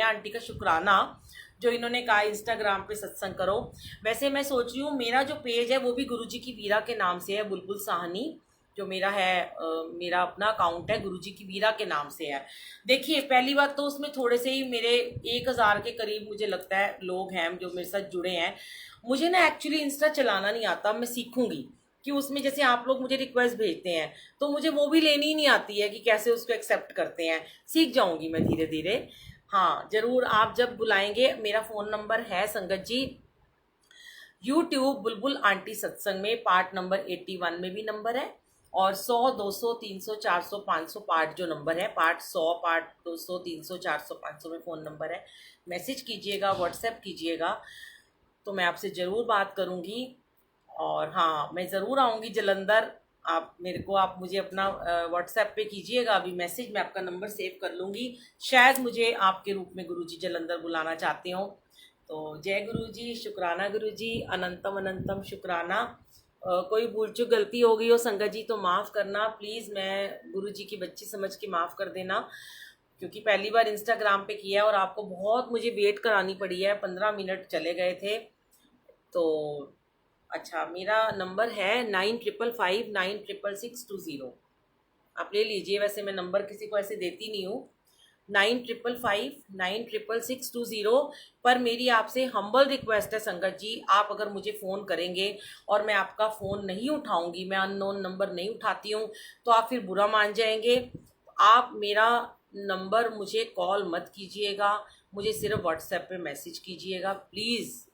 आंटी का शुक्राना जो इन्होंने कहा इंस्टाग्राम पे सत्संग करो। वैसे मैं सोच रही हूँ मेरा जो पेज है वो भी गुरुजी की वीरा के नाम से है, बुलबुल साहनी जो मेरा है, मेरा अपना अकाउंट है गुरुजी की वीरा के नाम से है। देखिए पहली बात तो उसमें थोड़े से ही मेरे 1000 के करीब मुझे लगता है लोग हैं जो मेरे साथ जुड़े हैं। मुझे ना एक्चुअली इंस्टा चलाना नहीं आता, मैं सीखूंगी कि उसमें जैसे आप लोग मुझे रिक्वेस्ट भेजते हैं तो मुझे वो भी लेनी ही नहीं आती है कि कैसे उसको एक्सेप्ट करते हैं, सीख जाऊंगी मैं धीरे धीरे। हाँ जरूर, आप जब बुलाएंगे, मेरा फ़ोन नंबर है संगत जी यूट्यूब बुलबुल आंटी सत्संग में पार्ट नंबर 81 में भी नंबर है, और 100, 200, 300, 400, 500 पार्ट जो नंबर है, पार्ट 100, पार्ट 200, 300, 400, 500 में फ़ोन नंबर है। मैसेज कीजिएगा, व्हाट्सएप कीजिएगा, तो मैं आपसे ज़रूर बात करूँगी। और हाँ मैं ज़रूर आऊँगी जलंधर। आप मुझे अपना व्हाट्सएप पे कीजिएगा अभी मैसेज, मैं आपका नंबर सेव कर लूँगी। शायद मुझे आपके रूप में गुरुजी जलंधर बुलाना चाहते हो। तो जय गुरुजी, शुक्राना गुरुजी, अनंतम अनंतम शुक्राना। कोई भूल चूक गलती हो गई हो संगत जी तो माफ़ करना प्लीज़, मैं गुरुजी की बच्ची समझ के माफ़ कर देना, क्योंकि पहली बार इंस्टाग्राम पे किया है और आपको बहुत मुझे वेट करानी पड़ी है, 15 मिनट चले गए थे। तो अच्छा, मेरा नंबर है 9555966620, आप ले लीजिए। वैसे मैं नंबर किसी को ऐसे देती नहीं हूँ, 9555966620। पर मेरी आपसे हम्बल रिक्वेस्ट है संगत जी, आप अगर मुझे फ़ोन करेंगे और मैं आपका फ़ोन नहीं उठाऊंगी, मैं अननोन नंबर नहीं उठाती हूँ, तो आप फिर बुरा मान जाएंगे। आप मेरा नंबर मुझे कॉल मत कीजिएगा, मुझे सिर्फ व्हाट्सएप पे मैसेज कीजिएगा प्लीज़।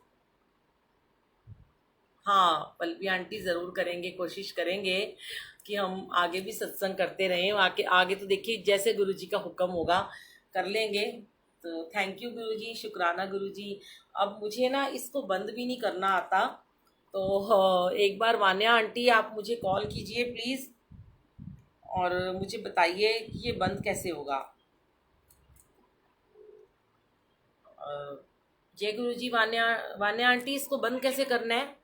हाँ पल्लवी आंटी ज़रूर करेंगे, कोशिश करेंगे कि हम आगे भी सत्संग करते रहें। आगे आगे तो देखिए जैसे गुरुजी का हुक्म होगा कर लेंगे। तो थैंक यू गुरुजी, शुक्राना गुरुजी। अब मुझे ना इसको बंद भी नहीं करना आता, तो एक बार वान्या आंटी आप मुझे कॉल कीजिए प्लीज़ और मुझे बताइए कि ये बंद कैसे होगा। जय गुरुजी। वान्या आंटी इसको बंद कैसे करना है?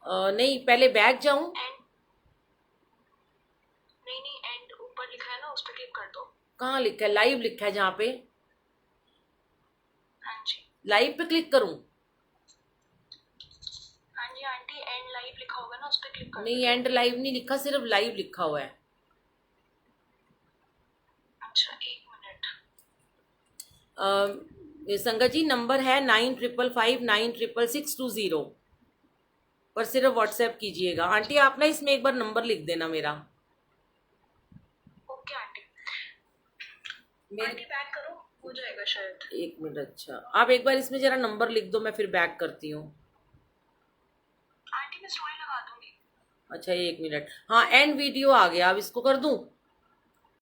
नहीं पहले बैक जाऊं? नहीं एंड ऊपर लिखा है ना, उस पर क्लिक कर दो। कहाँ लिखा है? लाइव लिखा है जहाँ पे? हाँ जी। लाइव पे क्लिक करूं? हाँ जी आंटी, एंड लाइव लिखा होगा ना, उस पर क्लिक कर नहीं एंड लाइव नहीं लिखा, सिर्फ लाइव लिखा हुआ है। अच्छा एक मिनट। संगत जी नंबर है 9555966620, पर सिर्फ व्हाट्सएप कीजिएगा। आंटी आप ना इसमें एक बार नंबर लिख देना मेरा। Okay aunty. आंटी बैक करो, हो जाएगा शायद। एक मिनट, अच्छा आप एक बार इसमें जरा नंबर लिख दो, मैं फिर बैक करती हूँ। आंटी मैं स्टोरी लगा दूंगी। अच्छा एक मिनट, हाँ एंड वीडियो आ गया, अब इसको कर दूँ?